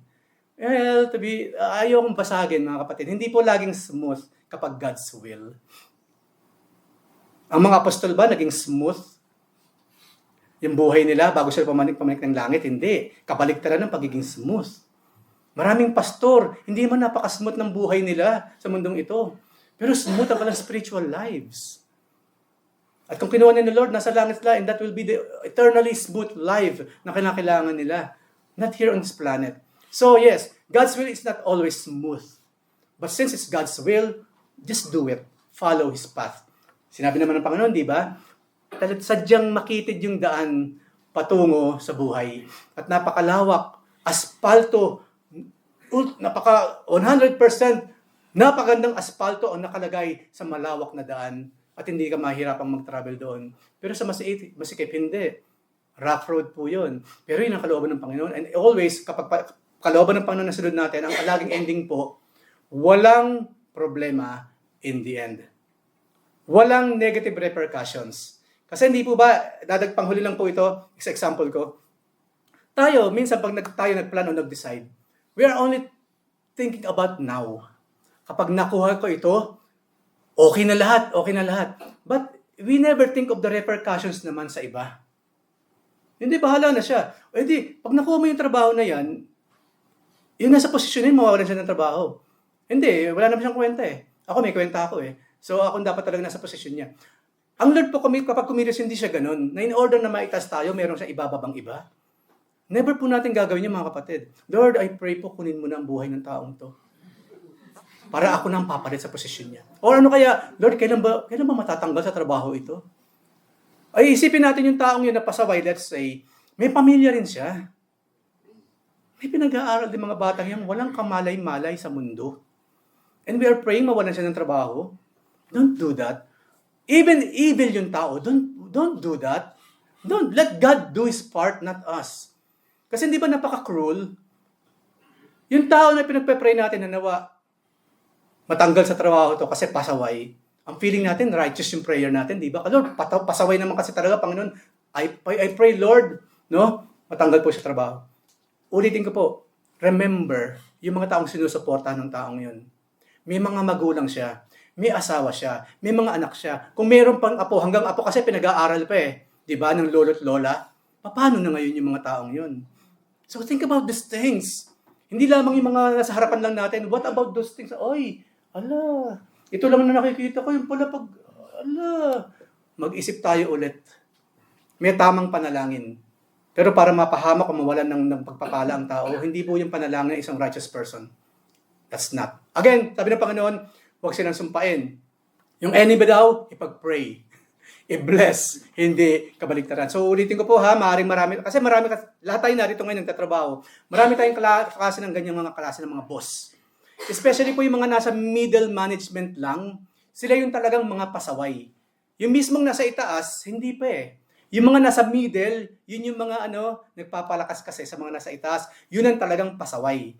Well, ayaw kong basagin mga kapatid. Hindi po laging smooth kapag God's will. Ang mga apostol ba naging smooth? Yung buhay nila bago sila pamanik ng langit? Hindi. Kabaliktaran ng pagiging smooth. Maraming pastor, hindi man napaka-smooth ng buhay nila sa mundong ito. Pero smooth ang kanilang spiritual lives. At kung kinuha ni Lord, nasa langit sila, and that will be the eternally smooth life na kinakailangan nila. Not here on this planet. So yes, God's will is not always smooth. But since it's God's will, just do it. Follow His path. Sinabi naman ng Panginoon, di ba? Sadyang makitid yung daan patungo sa buhay. At napakalawak, aspalto, 100%, napakagandang aspalto ang nakalagay sa malawak na daan. At hindi ka mahirapang mag-travel doon. Pero sa masikip, hindi. Rough road po yun. Pero yun ang kalooban ng Panginoon. And always, kapag kalooban ng Panginoon na sunod natin, ang laging ending po, walang problema in the end. Walang negative repercussions. Kasi hindi po ba, panghuli lang po ito, sa example ko, tayo, minsan pag tayo nagplan o nag-decide, we are only thinking about now. Kapag nakuha ko ito, okay na lahat. But we never think of the repercussions naman sa iba. Hindi, bahala na siya. O hindi, pag nakuha mo yung trabaho na yan, yun nasa posisyon yun, mawawalan siya ng trabaho. Hindi, wala naman siyang kwenta eh. Ako may kwenta ako eh. So ako dapat talaga nasa posisyon niya. Ang Lord po kapag kumilos, hindi siya ganun. Na in order na maitas tayo, meron siya ibababang iba. Never po natin gagawin yun mga kapatid. Lord, I pray po, kunin mo na ang buhay ng taong to. Para ako nang papalit sa posisyon niya. O ano kaya, Lord, kailan ba matatanggal sa trabaho ito? Ay, isipin natin yung taong yun na pasaway, let's say, may pamilya rin siya. May pinag-aaral din mga batang yan, walang kamalay-malay sa mundo. And we are praying mawalan siya ng trabaho. Don't do that. Even evil yung tao, don't do that. Don't let God do His part, not us. Kasi hindi ba napaka-cruel? Yung tao na pinagpe-pray natin na nawa, matanggal sa trabaho to kasi pasaway. Ang feeling natin, righteous yung prayer natin, di ba? Lord, pasaway naman kasi talaga, Panginoon. I pray, Lord, no? Matanggal po sa trabaho. Ulitin ko po, remember, yung mga taong sinusuportahan ng taong yun. May mga magulang siya, may asawa siya, may mga anak siya. Kung mayroon pang apo, hanggang apo kasi pinag-aaral pa eh. Di ba? Ng lolo't lola. Paano na ngayon yung mga taong yun? So think about these things. Hindi lamang yung mga nasa harapan lang natin. What about those things? Oy, ala, ito lang na nakikita ko, yung pala mag-isip tayo ulit. May tamang panalangin. Pero para mapahamak o mawalan ng pagpapala ang tao, hindi po yung panalangin ng isang righteous person. That's not. Again, sabi ng Panginoon, huwag silang sumpain. Yung enemy daw, ipag-pray. I-bless, hindi kabaligtaran. So ulitin ko po marami, kasi lahat tayo narito ngayon nagtatrabaho. Marami tayong klase ng ganyang mga klase ng mga boss. Especially po yung mga nasa middle management lang, sila yung talagang mga pasaway. Yung mismong nasa itaas, hindi pa eh. Yung mga nasa middle, yun yung mga nagpapalakas kasi sa mga nasa itaas, yun ang talagang pasaway.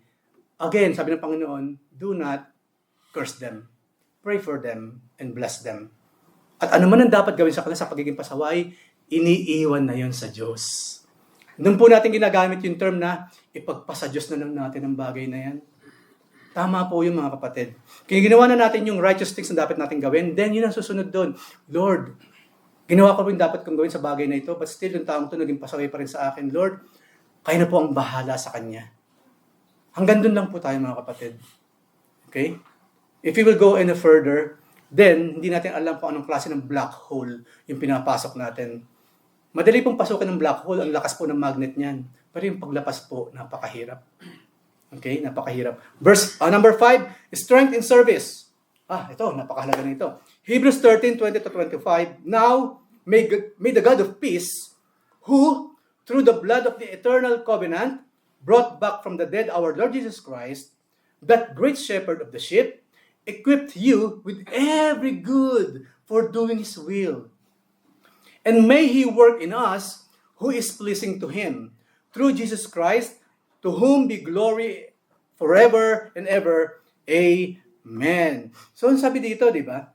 Again, sabi ng Panginoon, do not curse them. Pray for them and bless them. At ano man ang dapat gawin sa kanila sa pagiging pasaway, iniiwan na yun sa Diyos. Doon po natin ginagamit yung term na ipagpasa Diyos na lang natin ang bagay na yan. Tama po yung mga kapatid. Kaya ginawa na natin yung righteous things na dapat natin gawin, then yun ang susunod doon. Lord, ginawa ko rin dapat kong gawin sa bagay na ito, but still yung taong ito naging pasaway pa rin sa akin. Lord, kayo na po ang bahala sa kanya. Hanggang doon lang po tayo mga kapatid. Okay? If we will go any further, then hindi natin alam kung anong klase ng black hole yung pinapasok natin. Madali pong pasukin ng black hole, ang lakas po ng magnet niyan. Pero yung paglapas po, napakahirap. Okay, napakahirap. Verse number 5, strength in service. Ito, napakahalaga nito. Hebrews 13:20-25. Now, may the God of peace, who, through the blood of the eternal covenant, brought back from the dead our Lord Jesus Christ, that great shepherd of the sheep, equipped you with every good for doing His will. And may He work in us who is pleasing to Him, through Jesus Christ, to whom be glory forever and ever. Amen. So, ang sabi dito, di ba?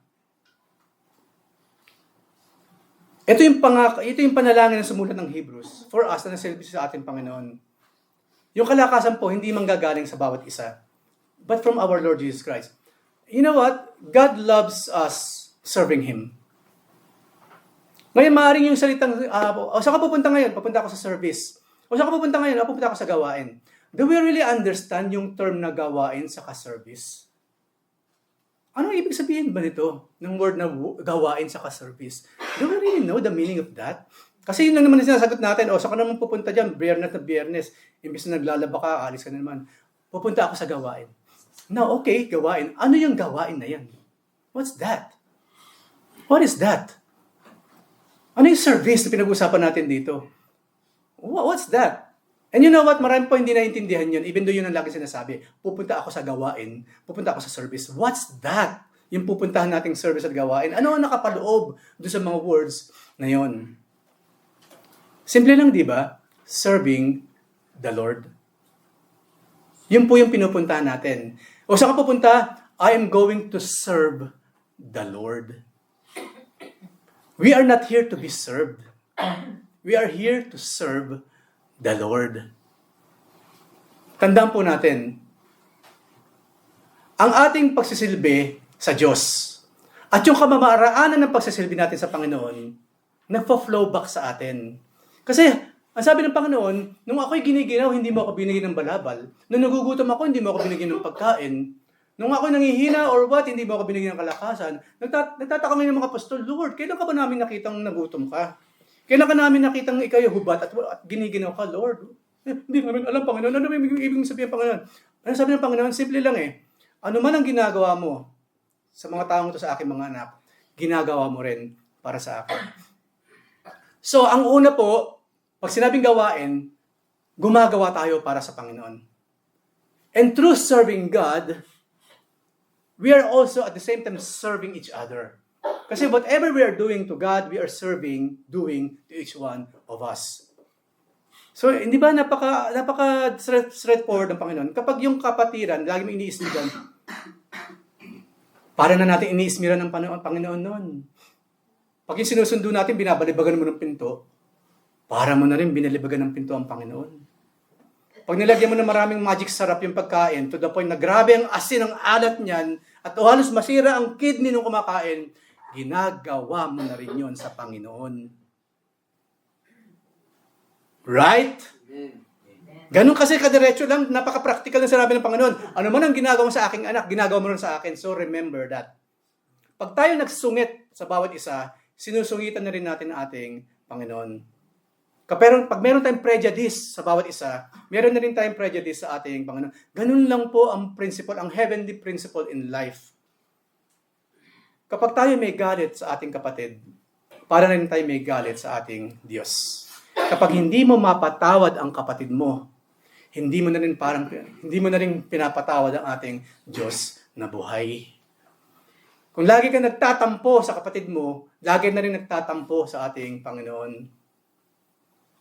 Ito yung panalangin ng sumulat ng Hebrews for us na nasilbi sa ating Panginoon. Yung kalakasan po, hindi manggagaling sa bawat isa, but from our Lord Jesus Christ. You know what? God loves us serving Him. Ngayon, maaaring yung salitang, saan ka pupunta ngayon? Papunta ako sa service. O saan ka pupunta ngayon? Pupunta ako sa gawain. Do we really understand yung term na gawain sa ka-service? Ano ibig sabihin ba nito? Ng word na gawain sa ka-service? Do we really know the meaning of that? Kasi yun lang naman yung sinasagot natin, saan ka naman pupunta dyan? Biyernes na biyernes. Imbis na naglalaba ka, alis ka na naman. Pupunta ako sa gawain. Now, okay, gawain. Ano yung gawain na yan? What's that? What is that? Ano yung service na pinag-usapan natin dito? What's that? And you know what? Marami po hindi naintindihan yun, even though yun ang lagi sinasabi. Pupunta ako sa gawain, pupunta ako sa service. What's that? Yung pupuntahan nating service at gawain. Ano ang nakapaloob doon sa mga words na yun? Simple lang, di ba? Serving the Lord. Yun po yung pinupuntahan natin. O saan ka pupunta? I am going to serve the Lord. We are not here to be served. We are here to serve the Lord. Tandaan po natin, ang ating pagsisilbi sa Diyos at yung kamamaraanan ng pagsisilbi natin sa Panginoon, nagpa-flow back sa atin. Kasi, ang sabi ng Panginoon, nung ako'y giniginaw, hindi mo ako binigyan ng balabal. Nung nagugutom ako, hindi mo ako binigyan ng pagkain. Nung ako'y nangihina or what, hindi mo ako binigyan ng kalakasan. Nagtataka ngayon ng mga apostol, Lord, kailan ka ba namin nakitang nagutom ka? Kailan ka namin nakitang ikaw yung hubat at giniginaw ka, Lord? Hindi namin alam, Panginoon. Ano may ibig sabihin, Panginoon? Ano sabi ng Panginoon? Simple lang Ano man ang ginagawa mo sa mga taong to sa aking mga anak, ginagawa mo rin para sa akin. So, ang una po, pag sinabing gawain, gumagawa tayo para sa Panginoon. And through serving God, we are also at the same time serving each other. Kasi whatever we are doing to God, we are doing to each one of us. So, hindi ba napaka straightforward ng Panginoon? Kapag yung kapatiran, lagi mo iniismiran, para na natin iniismiran ng Panginoon noon. Pag yung sinusundo natin, binabalibagan mo ng pinto, para mo na rin binalibagan ng pinto ang Panginoon. Pag nilagyan mo ng maraming magic sarap yung pagkain, to the point na grabe ang asin, ang alat niyan, at halos masira ang kidney nung kumakain, ginagawa mo na rin yun sa Panginoon. Right? Ganun kasi kadiretso lang, napaka-practical na sinabi ng Panginoon. Ano man ang ginagawa mo sa aking anak, ginagawa mo rin sa akin. So remember that. Pag tayo nagsungit sa bawat isa, sinusungitan na rin natin ang ating Panginoon. Pero pag meron tayong prejudice sa bawat isa, meron na rin tayong prejudice sa ating Panginoon. Ganun lang po ang principle, ang heavenly principle in life. Kapag tayo may galit sa ating kapatid, para rin tayo may galit sa ating Diyos. Kapag hindi mo mapatawad ang kapatid mo, hindi mo na rin pinapatawad ang ating Diyos na buhay. Kung lagi ka nagtatampo sa kapatid mo, lagi na rin nagtatampo sa ating Panginoon.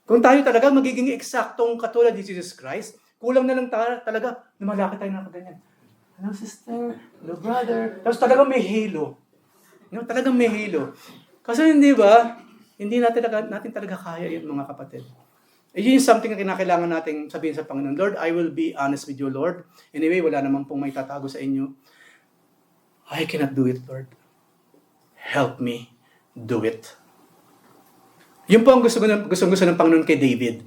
Kung tayo talaga magiging eksaktong katulad ni Jesus Christ, kulang na lang talaga, lumalaki tayo na kaganyan. Hello sister, hello brother. Tapos talagang may halo. Talagang may halo. Kasi hindi ba, hindi natin talaga kaya yung mga kapatid. Yun yung something na kinakailangan nating sabihin sa Panginoon, Lord, I will be honest with you, Lord. Anyway, wala naman pong may tatago sa inyo. I cannot do it, Lord. Help me do it. Yun po ang gusto ng Panginoon kay David.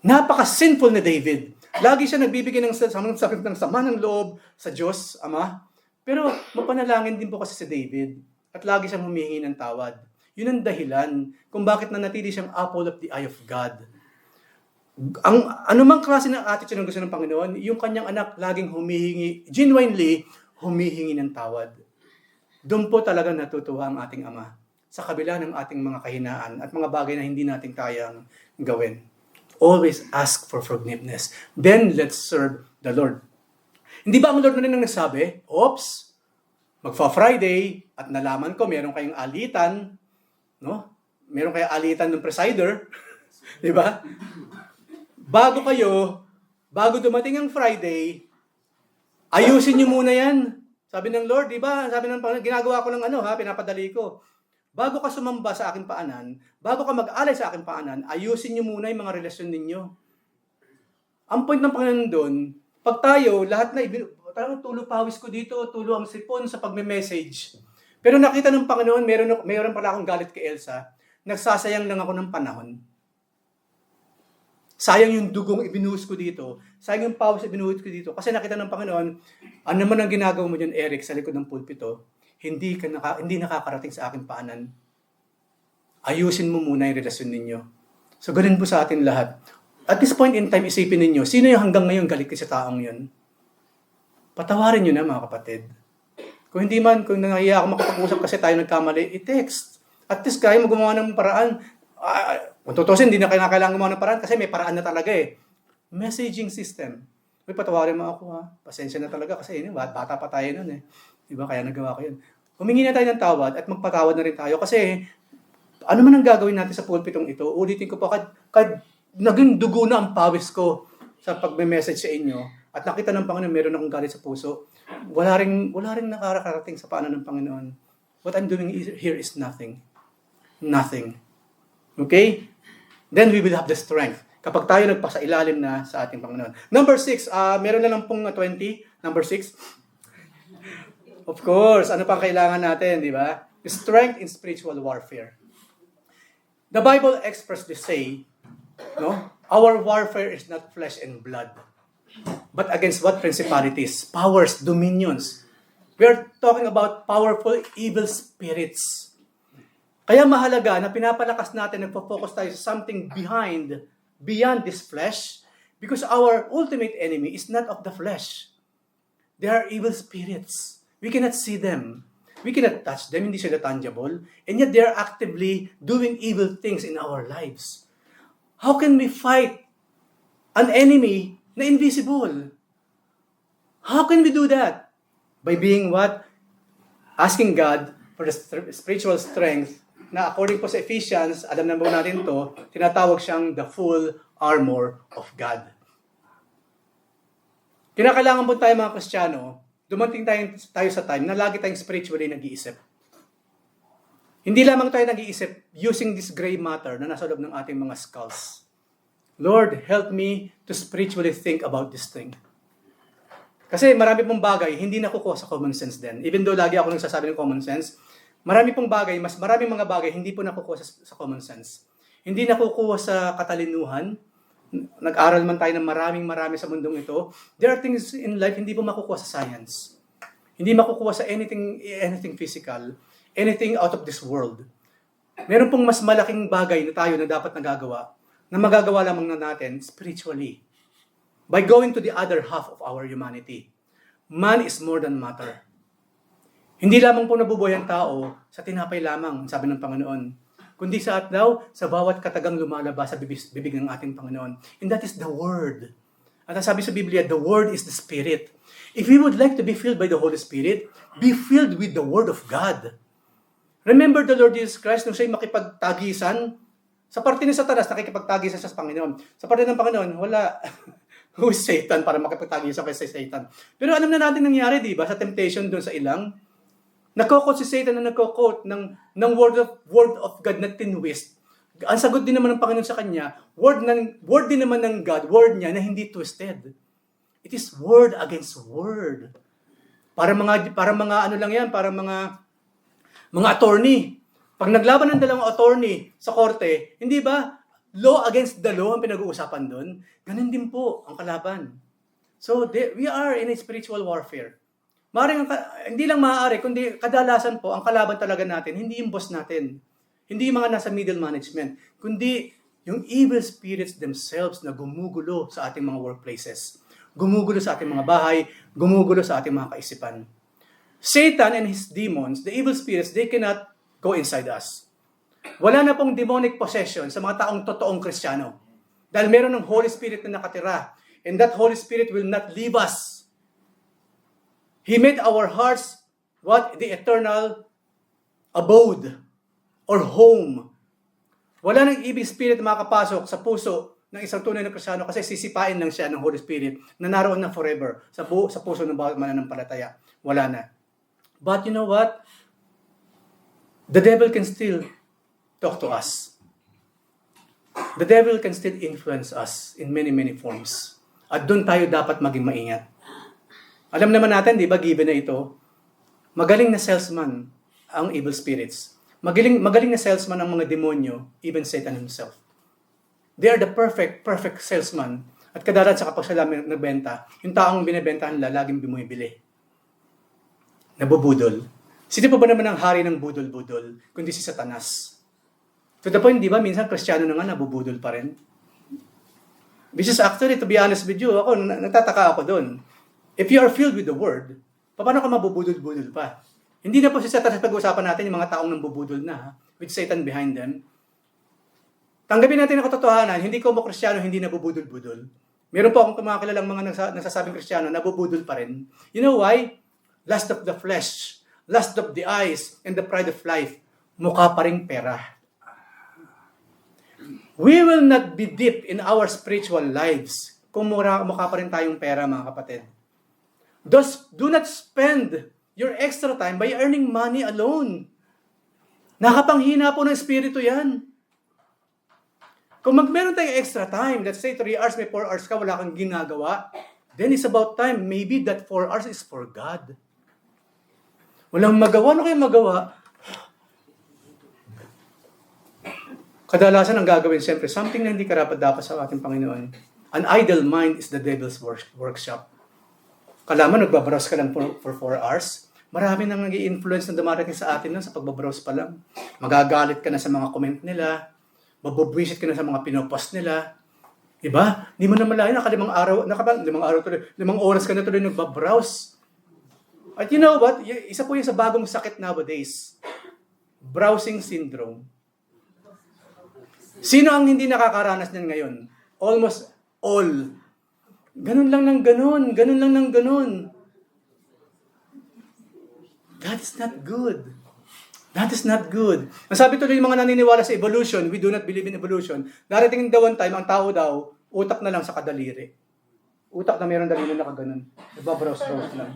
Napaka-sinful na David. Lagi siya nagbibigay ng sama ng loob sa Diyos, Ama. Pero mapanalangin din po kasi si David. At lagi siyang humihingi ng tawad. Yun ang dahilan kung bakit nanatili siyang apple of the eye of God. Ang anumang klase ng attitude ng gusto ng Panginoon, yung kanyang anak laging genuinely humihingi ng tawad. Doon po talaga natutuwa ang ating Ama. Sa kabila ng ating mga kahinaan at mga bagay na hindi natin kayang gawin. always ask for forgiveness. Then let's serve the Lord. Hindi ba ang Lord na rin ang nagsabi, oops, magfa-Friday at nalaman ko meron kayong alitan, no? Meron kayong alitan ng presider, di ba? Bago dumating ang Friday, ayusin niyo muna yan. Sabi ng Lord, di ba? Sabi ng Panginoon, ginagawa ko ng pinapadali ko. Bago ka sumamba sa aking paanan, bago ka mag-alay sa aking paanan, ayusin niyo muna yung mga relasyon ninyo. Ang point ng Panginoon doon, pag tayo, lahat na, parang tulo pawis ko dito, tulo ang sipon sa pagme-message. Pero nakita ng Panginoon, meron pala akong galit kay Elsa, nagsasayang lang ako ng panahon. Sayang yung dugong ibinuhos ko dito. Sayang yung pawis ibinuhos ko dito. Kasi nakita ng Panginoon, ano man ang ginagawa mo dyan, Eric, sa likod ng pulpito, hindi nakakarating sa aking paanan. Ayusin mo muna yung relasyon ninyo. So, ganun po sa atin lahat. At this point in time, isipin ninyo, sino yung hanggang ngayon galit sa taong yun? Patawarin nyo na, mga kapatid. Kung nahiya ako makapag-usap kasi tayo nagkamali, i-text. At least kaya mo gumawa ng paraan. Kung tutusin, hindi na kailangan gumawa ng paraan kasi may paraan na talaga eh. Messaging system. Uy, patawarin mo ako ha. Pasensya na talaga kasi bata pa tayo nun eh. Diba? Kaya nagawa ko yun. Humingi na tayo ng tawad at magpatawad na rin tayo kasi ano man ang gagawin natin sa pulpitong ito, ulitin ko po, kad naging dugo na ang pawis ko sa pagme-message sa inyo at nakita ng Panginoon meron akong galit sa puso, wala ring nakakarating sa paanan ng Panginoon. What I'm doing here is nothing. Nothing. Okay? Then we will have the strength kapag tayo nagpasailalim na sa ating Panginoon. Number 6, meron na lang pong 20. Number 6. Of course, ano pang kailangan natin, di ba? Strength in spiritual warfare. The Bible expressly say, no, our warfare is not flesh and blood, but against what? Principalities, powers, dominions. We are talking about powerful evil spirits. Kaya mahalaga na pinapalakas natin, nagpo-focus tayo sa something beyond this flesh, because our ultimate enemy is not of the flesh. They are evil spirits. We cannot see them. We cannot touch them, hindi sila tangible, and yet they are actively doing evil things in our lives. How can we fight an enemy na invisible? How can we do that? By being what? Asking God for the spiritual strength na according po sa Ephesians, alam na po natin to, tinatawag siyang the full armor of God. Kinakailangan po tayo mga Kristiyano, dumating tayo sa time na lagi tayong spiritually nag-iisip. Hindi lamang tayo nag-iisip using this gray matter na nasa loob ng ating mga skulls. Lord, help me to spiritually think about this thing. Kasi marami pong bagay, hindi nakukuha sa common sense din. Even though lagi ako nagsasabi ng common sense, maraming mga bagay hindi po nakukuha sa common sense. Hindi nakukuha sa katalinuhan. Nag-aral man tayo ng marami sa mundong ito. There are things in life hindi po makukuha sa science. Hindi makukuha sa anything physical, anything out of this world. Meron pong mas malaking bagay na tayo na dapat nagagawa, na magagawa lamang na natin spiritually. By going to the other half of our humanity. Man is more than matter. Hindi lamang po nabubuhay ang tao sa tinapay lamang, sabi ng Panginoon. Kundi sa bawat katagang lumalabas sa bibig ng ating Panginoon. And that is the Word. At sabi sa Biblia, the Word is the Spirit. If we would like to be filled by the Holy Spirit, be filled with the Word of God. Remember the Lord Jesus Christ nung siya'y makipagtagisan? Sa parte ni Satanas, nakikipagtagisan siya sa Panginoon. Sa parte ng Panginoon, wala. Who is Satan para makipagtagisan kay Satan? Pero alam na natin nangyari, di ba? Sa temptation doon sa ilang, nagko-quote si Satan na nagko-quote ng word of God na tinwist. Ang sagot din naman ng Panginoon sa kanya, word din naman ng God, word niya na hindi twisted. It is word against word. Para mga attorney. Pag naglaban ng dalawang attorney sa korte, hindi ba law against the law ang pinag-uusapan doon? Ganun din po ang kalaban. So we are in a spiritual warfare. Hindi lang maaari, kundi kadalasan po, ang kalaban talaga natin, hindi yung boss natin. Hindi yung mga nasa middle management. Kundi yung evil spirits themselves na gumugulo sa ating mga workplaces. Gumugulo sa ating mga bahay, gumugulo sa ating mga kaisipan. Satan and his demons, the evil spirits, they cannot go inside us. Wala na pong demonic possession sa mga taong totoong Kristiyano. Dahil meron ng Holy Spirit na nakatira. And that Holy Spirit will not leave us. He made our hearts what? The eternal abode or home. Wala nang ibig spirit na makapasok sa puso ng isang tunay na Kristiyano kasi sisipain lang siya ng Holy Spirit na naroon na forever sa puso ng bawat mananampalataya. Wala na. But you know what? The devil can still talk to us. The devil can still influence us in many, many forms. At doon tayo dapat maging maingat. Alam naman natin, di ba, given na ito, magaling na salesman ang evil spirits. Magaling na salesman ang mga demonyo, even Satan himself. They are the perfect salesman. At kadalat sa kapag sila nagbenta, yung taong binibentahan nila, laging bumibili. Nabubudol. Sino pa ba naman ang hari ng budol-budol, kundi si Satanas? To the point, di ba, minsan Kristiyano na nga, nabubudol pa rin. Which is actually, to be honest with you, ako, nagtataka ako doon. If you are filled with the Word, paano ka mabubudol-budol pa? Hindi na po si Satanas pag-uusapan natin yung mga taong nambubudol na, with Satan behind them. Tanggapin natin ang katotohanan, hindi ko mo Kristiyano, hindi nabubudol-budol. Meron po akong mga kilalang mga nagsasabing Kristiyano, nabubudol pa rin. You know why? Lust of the flesh, lust of the eyes, and the pride of life. Mukha pa ring pera. We will not be deep in our spiritual lives kung mukha pa rin tayong pera, mga kapatid. Do not spend your extra time by earning money alone. Nakapanghina po ng espiritu yan. Kung meron tayong extra time, let's say 3 hours, may 4 hours ka, wala kang ginagawa, then it's about time, maybe that 4 hours is for God. Walang magawa, ano kayo magawa? Kadalasan ang gagawin, siyempre, something na hindi karapat-dapat sa ating Panginoon. An idle mind is the devil's workshop. Kalaman, nagbabrowse ka lang for 4 hours. Marami nang nag-i-influence na dumarating sa atin sa pagbabrowse pa lang. Magagalit ka na sa mga comment nila. Mabubwisit ka na sa mga pinopost nila. Diba? Hindi mo na malayan, limang oras ka na tuloy nagbabrowse. At you know what? Isa po yung sa bagong sakit nowadays. Browsing syndrome. Sino ang hindi nakakaranas niyan ngayon? Almost all. Ganun lang ng ganun. Ganun lang ng ganun. That is not good. That is not good. Masabi tuloy yung mga naniniwala sa evolution, we do not believe in evolution. Darating daw one time, ang tao daw, utak na lang sa kadaliri. Utak na meron daliri na nakaganon. Nagbabrowse-browse lang.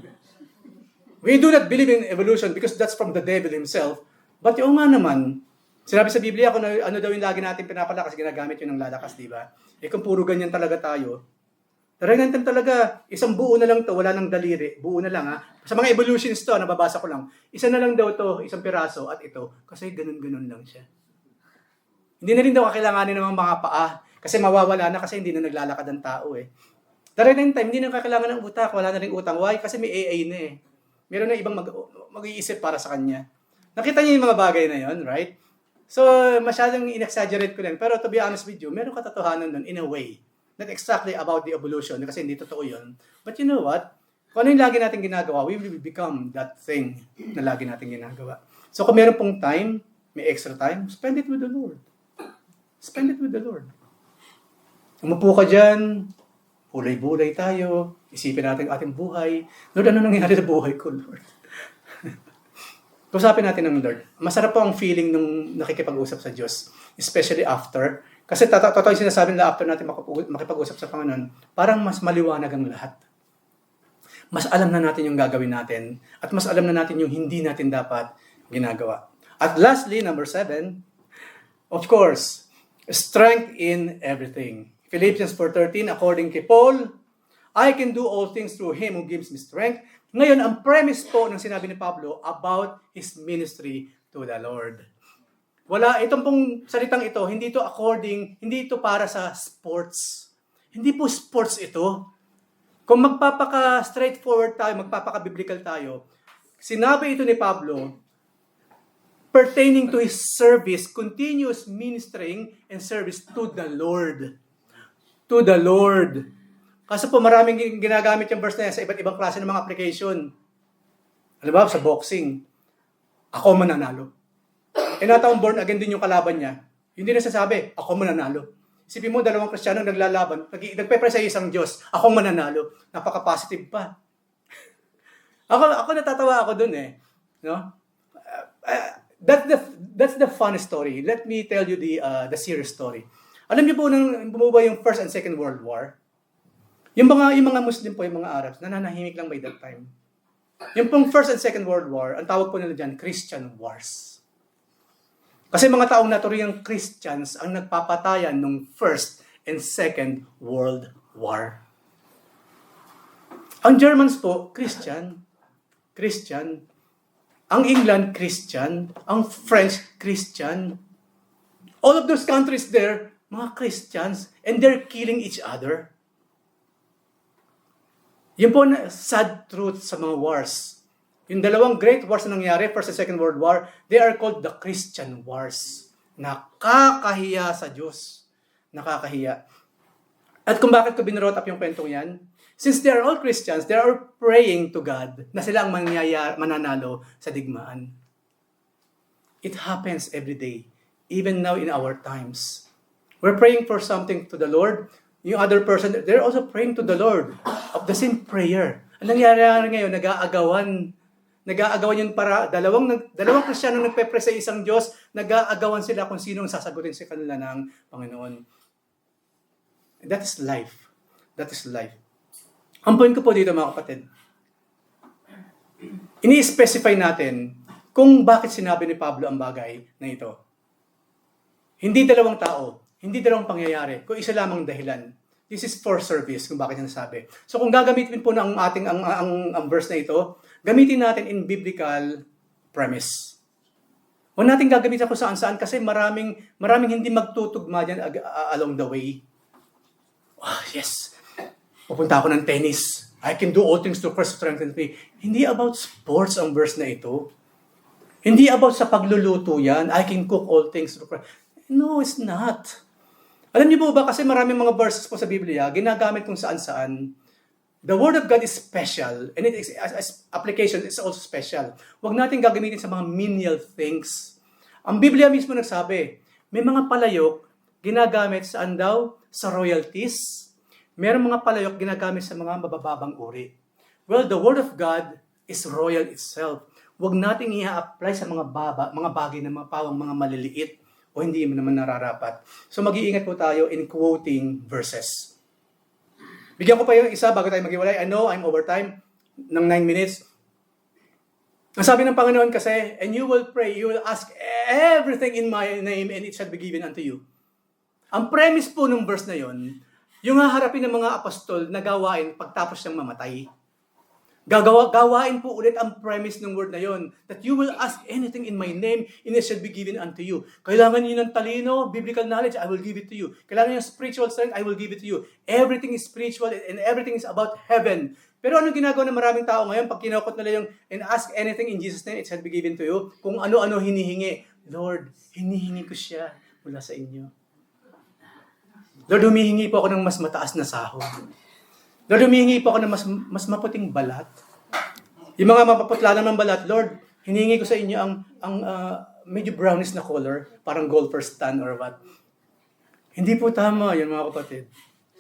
We do not believe in evolution because that's from the devil himself. But yung nga naman, sinabi sa Biblia, kung ano daw yung lagi natin pinapalakas, ginagamit yun ng lalakas, di ba? Kung puro ganyan talaga tayo, talagang talaga, isang buo na lang to, wala nang daliri. Buo na lang ha. Sa mga evolutions to, nababasa ko lang. Isa na lang daw to, isang piraso at ito. Kasi ganun-ganun lang siya. Hindi na rin daw kakailanganin ng mga paa. Kasi mawawala na kasi hindi na naglalakad ang tao eh. Darating time, hindi na kakailangan ng utak. Wala na rin utang. Why? Kasi may AI na eh. Meron na ibang mag-iisip para sa kanya. Nakita niyo yung mga bagay na yon, right? So, masyadong in-exaggerate ko lang. Pero to be honest with you, meron katotohanan nun in a way. Not exactly about the evolution, kasi hindi totoo yun. But you know what? Kung ano yung lagi natin ginagawa, we will become that thing na lagi natin ginagawa. So kung meron pong time, may extra time, spend it with the Lord. Spend it with the Lord. Umupo ka dyan, bulay-bulay tayo, isipin natin ang ating buhay. Lord, ano nangyari sa buhay ko, Lord? Usapin natin ng Lord. Masarap po ang feeling nung nakikipag-usap sa Diyos, especially after. Kasi totoo yung sinasabi nila after natin makipag-usap sa Panginoon, parang mas maliwanag ang lahat. Mas alam na natin yung gagawin natin at mas alam na natin yung hindi natin dapat ginagawa. At lastly, number 7, of course, strength in everything. Philippians 4:13, according kay Paul, I can do all things through Him who gives me strength. Ngayon, ang premise po ng sinabi ni Pablo about his ministry to the Lord. Wala, itong pong salitang ito, hindi ito para sa sports. Hindi po sports ito. Kung magpapaka-straightforward tayo, magpapaka-biblical tayo, sinabi ito ni Pablo, pertaining to his service, continuous ministering and service to the Lord. To the Lord. Kasi po maraming ginagamit yung verse na yan sa iba't ibang klase ng mga application. Alam ba, sa boxing, ako mananalo. E nataong born again din yung kalaban niya. Hindi na sasabi, ako mananalo. Isipin mo, dalawang Kristiyano naglalaban, nagpe-pray sa isang Diyos, akong mananalo. Napaka-positive pa. Ako natatawa ako dun eh. No? That's the fun story. Let me tell you the serious story. Alam niyo po nang bumuba yung First and Second World War, yung mga Muslim po, yung mga Arabs, nananahimik lang by that time. Yung pong First and Second World War, ang tawag po nila dyan, Christian Wars. Kasi mga taong naturiyang Christians ang nagpapatayan ng First and Second World War. Ang Germans po, Christian. Ang England, Christian. Ang French, Christian. All of those countries there, mga Christians, and they're killing each other. Yun po na sad truth sa mga wars. Yung dalawang great wars na nangyari, First and Second World War, they are called the Christian Wars. Nakakahiya sa Diyos. Nakakahiya. At kung bakit ko binurot up yung kwentong yan, since they are all Christians, they are praying to God na sila ang mananalo sa digmaan. It happens every day, even now in our times. We're praying for something to the Lord. Yung other person, they're also praying to the Lord of the same prayer. Ang nangyari ngayon, nag-aagawan yung para dalawang Kristiyano nagpe-pray sa isang Diyos, nag-aagawan sila kung sino ang sasagutin sa kanila ng Panginoon. That is life. That is life. Ang point ko po dito mga kapatid, ini-specify natin kung bakit sinabi ni Pablo ang bagay na ito. Hindi dalawang tao, hindi dalawang pangyayari, kung isa lamang dahilan. This is for service, kung bakit niya nasabi. So kung gagamitin po ng ating ang verse na ito, gamitin natin in biblical premise. Huwag natin gagamitin kung saan-saan kasi maraming hindi magtutugma dyan along the way. Oh, yes, pupunta ako ng tennis. I can do all things through Christ who strengthens me. Hindi about sports ang verse na ito. Hindi about sa pagluluto yan. I can cook all things through Christ. No, it's not. Alam niyo po ba, kasi maraming mga verses po sa Biblia, ginagamit kung saan-saan. The Word of God is special, and as application is also special. Huwag natin gagamitin sa mga menial things. Ang Biblia mismo nagsabi, may mga palayok ginagamit saan daw? Sa royalties. Merong mga palayok ginagamit sa mga mabababang uri. Well, the Word of God is royal itself. Huwag nating i-apply sa mga bagay na pawang mga maliliit o hindi naman nararapat. So mag-iingat po tayo in quoting verses. Bigyan ko pa yung isa bago tayo maghiwalay. I know I'm over time ng 9 minutes. Ang sabi ng Panginoon kasi, and you will pray, you will ask everything in my name and it shall be given unto you. Ang premise po ng verse na yon, yung haharapin ng mga apostol na gawain pagtapos niyang mamatay. Gawain po ulit ang premise ng word na yon, that you will ask anything in my name and it shall be given unto you. Kailangan niyo ng talino, biblical knowledge, I will give it to you. Kailangan niyo ng spiritual strength, I will give it to you. Everything is spiritual and everything is about heaven. Pero anong ginagawa ng maraming tao ngayon pag kinukot nila yung and ask anything in Jesus' name, it shall be given to you? Kung ano-ano hinihingi. Lord, hinihingi ko siya mula sa inyo. Lord, humihingi po ako ng mas mataas na sahod. Lord, humihingi po ako ng mas maputing balat. Yung mga mapaputla ng balat, Lord, hinihingi ko sa inyo ang medyo brownish na color, parang golfer's tan or what. Hindi po tama yun mga kapatid.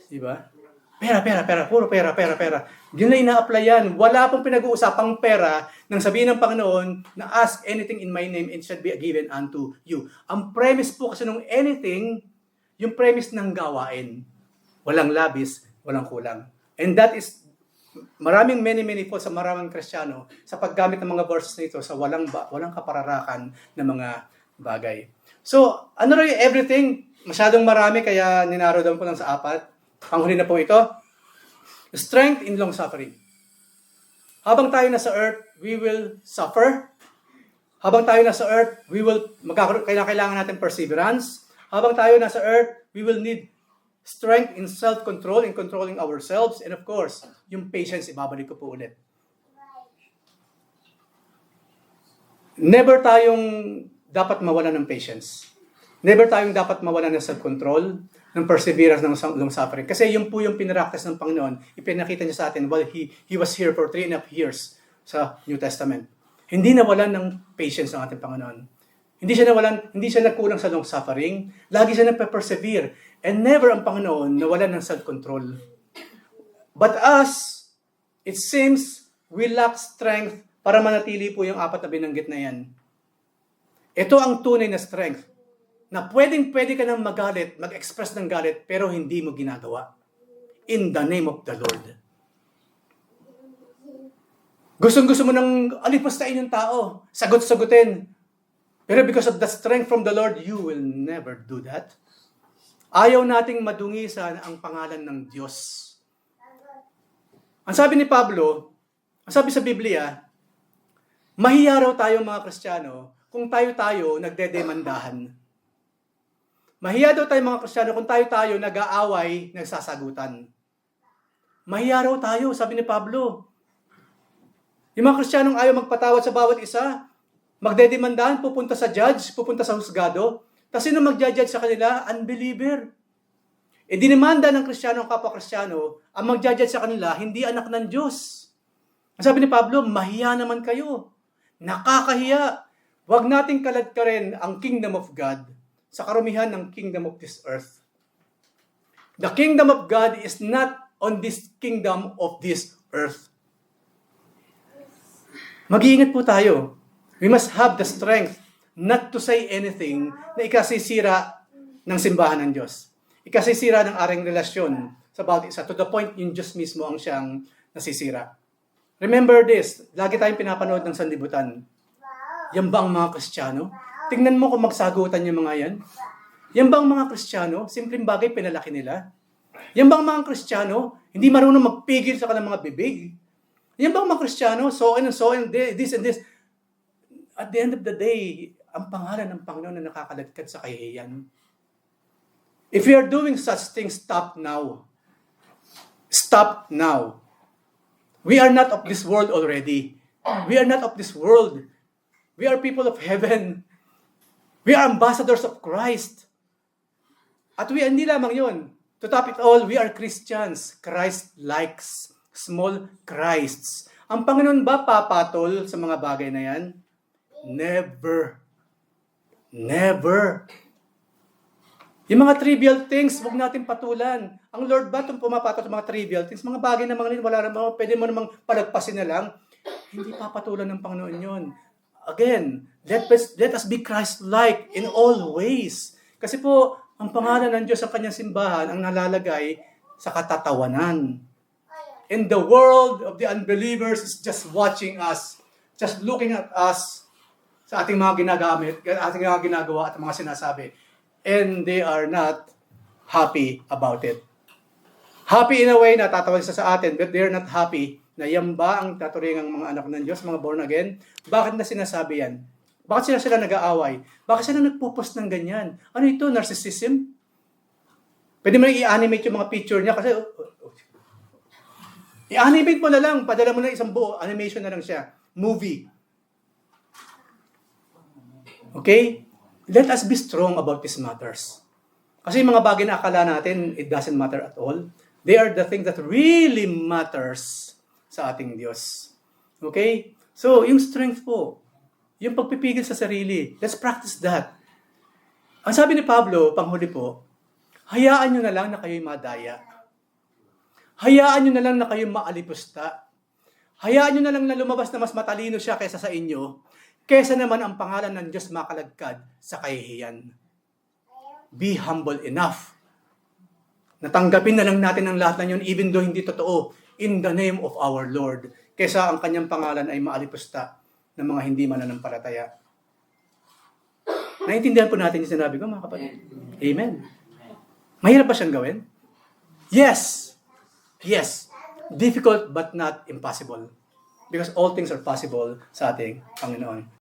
Diba? Pera. Puro pera. Yun na ina-apply yan. Wala pong pinag-uusapang pera nang sabihin ng Panginoon na ask anything in my name and shall be given unto you. Ang premise po kasi ng anything, yung premise ng gawain. Walang labis, walang kulang. And that is maraming many po sa maraming Kristiyano sa paggamit ng mga verses nito sa walang kapararakan na mga bagay. So, ano rin everything? Masyadong marami kaya ninaro down po lang sa 4. Panghuli na po ito. Strength in long suffering. Habang tayo nasa earth, we will suffer. Habang tayo nasa earth, kailangan natin perseverance. Habang tayo nasa earth, we will need strength in self-control, in controlling ourselves, and of course, yung patience, ibabalik ko po ulit. Never tayong dapat mawalan ng patience. Never tayong dapat mawalan ng self-control, ng perseverance, ng long suffering. Kasi yun po yung pinaraktas ng Panginoon. Ipinakita niya sa atin while He was here for 3.5 years sa New Testament. Hindi nawalan ng patience ng ating Panginoon. Hindi siya nagkulang sa long suffering. Lagi siya nagpe-persevere. And never ang Panginoon nawalan ng self-control. But us, it seems we lack strength para manatili po yung apat na binanggit na yan. Ito ang tunay na strength. Na pwede ka nang magalit, mag-express ng galit, pero hindi mo ginagawa. In the name of the Lord. Gustong-gusto mo nang alipastain yung tao. Sagot-sagutin. Pero because of the strength from the Lord, you will never do that. Ayaw nating madungisan ang pangalan ng Diyos. Ang sabi ni Pablo, ang sabi sa Biblia, mahiya raw tayong mga Kristiyano kung tayo nagdedemandahan. Mahiya daw tayong mga Kristiyano kung tayo nag-aaway, nagsasagutan. Mahiya raw tayo, sabi ni Pablo. Yung mga Kristiyanong ayaw magpatawad sa bawat isa, magdedemandahan, pupunta sa judge, pupunta sa husgado. Tapos sino mag-judge sa kanila? Unbeliever. E dinimanda ng Kristiyano ang kapwa-Kristiyano, ang mag-judge sa kanila, hindi anak ng Diyos. Ang sabi ni Pablo, mahiya naman kayo. Nakakahiya. Huwag nating kaladkarin ang kingdom of God sa karumihan ng kingdom of this earth. The kingdom of God is not on this kingdom of this earth. Mag-iingat po tayo. We must have the strength not to say anything na ikasisira ng simbahan ng Diyos. Ikasisira ng aring relasyon sa bawat isa. To the point, yung Diyos mismo ang siyang nasisira. Remember this, lagi tayong pinapanood ng sanlibutan. Yan ba ang mga Kristiyano? Tingnan mo kung magsagutan yung mga yan. Yan ba ang mga Kristiyano? Simpleng bagay pinalaki nila. Yan ba ang mga Kristiyano? Hindi marunong magpigil sa kanilang mga bibig. Yan ba ang mga Kristiyano? So and this and this. At the end of the day, ang pangalan ng Panginoon na nakakaladkad sa kahihiyan. If you are doing such things, stop now. Stop now. We are not of this world already. We are not of this world. We are people of heaven. We are ambassadors of Christ. At hindi lamang yun. To top it all, we are Christians. Christ-likes. Small Christs. Ang Panginoon ba papatol sa mga bagay na yan? Never. Never. Yung mga trivial things, huwag natin patulan. Ang Lord ba itong pumapatol sa mga trivial things? Mga bagay na mga wala naman, pwede mo namang palagpasin na lang. Hindi papatulan ng Panginoon yun. Again, let us be Christ-like in all ways. Kasi po, ang pangalan ng Diyos sa kanyang simbahan ang nalalagay sa katatawanan. And the world of the unbelievers is just watching us, just looking at us sa ating mga ginagamit, ating mga ginagawa at mga sinasabi. And they are not happy about it. Happy in a way, natatawa sa atin, but they are not happy na yan ba ang taturingang mga anak ng Diyos, mga born again? Bakit na sinasabi yan? Bakit sila nag-aaway? Bakit sila nagpo-post ng ganyan? Ano ito? Narcissism? Pwede mo i-animate yung mga picture niya kasi i-animate mo na lang, padala mo na isang buo, animation na lang siya. Movie. Okay? Let us be strong about these matters. Kasi yung mga bagay na akala natin, it doesn't matter at all. They are the things that really matters sa ating Diyos. Okay? So, yung strength po, yung pagpipigil sa sarili, let's practice that. Ang sabi ni Pablo, panghuli po, hayaan nyo na lang na kayo'y madaya. Hayaan nyo na lang na kayo'y maalipusta. Hayaan nyo na lang na lumabas na mas matalino siya kaysa sa inyo, kaysa naman ang pangalan ng Diyos makalagkad sa kahihiyan. Be humble enough. Natanggapin na lang natin ang lahat na yun, even though hindi totoo, in the name of our Lord, kaysa ang kanyang pangalan ay maalipusta ng mga hindi mananampalataya. Naintindihan po natin yung sinabi ko, mga kapatid. Amen. Mahirap ba siyang gawin? Yes. Yes. Difficult but not impossible. Because all things are possible sa ating Panginoon.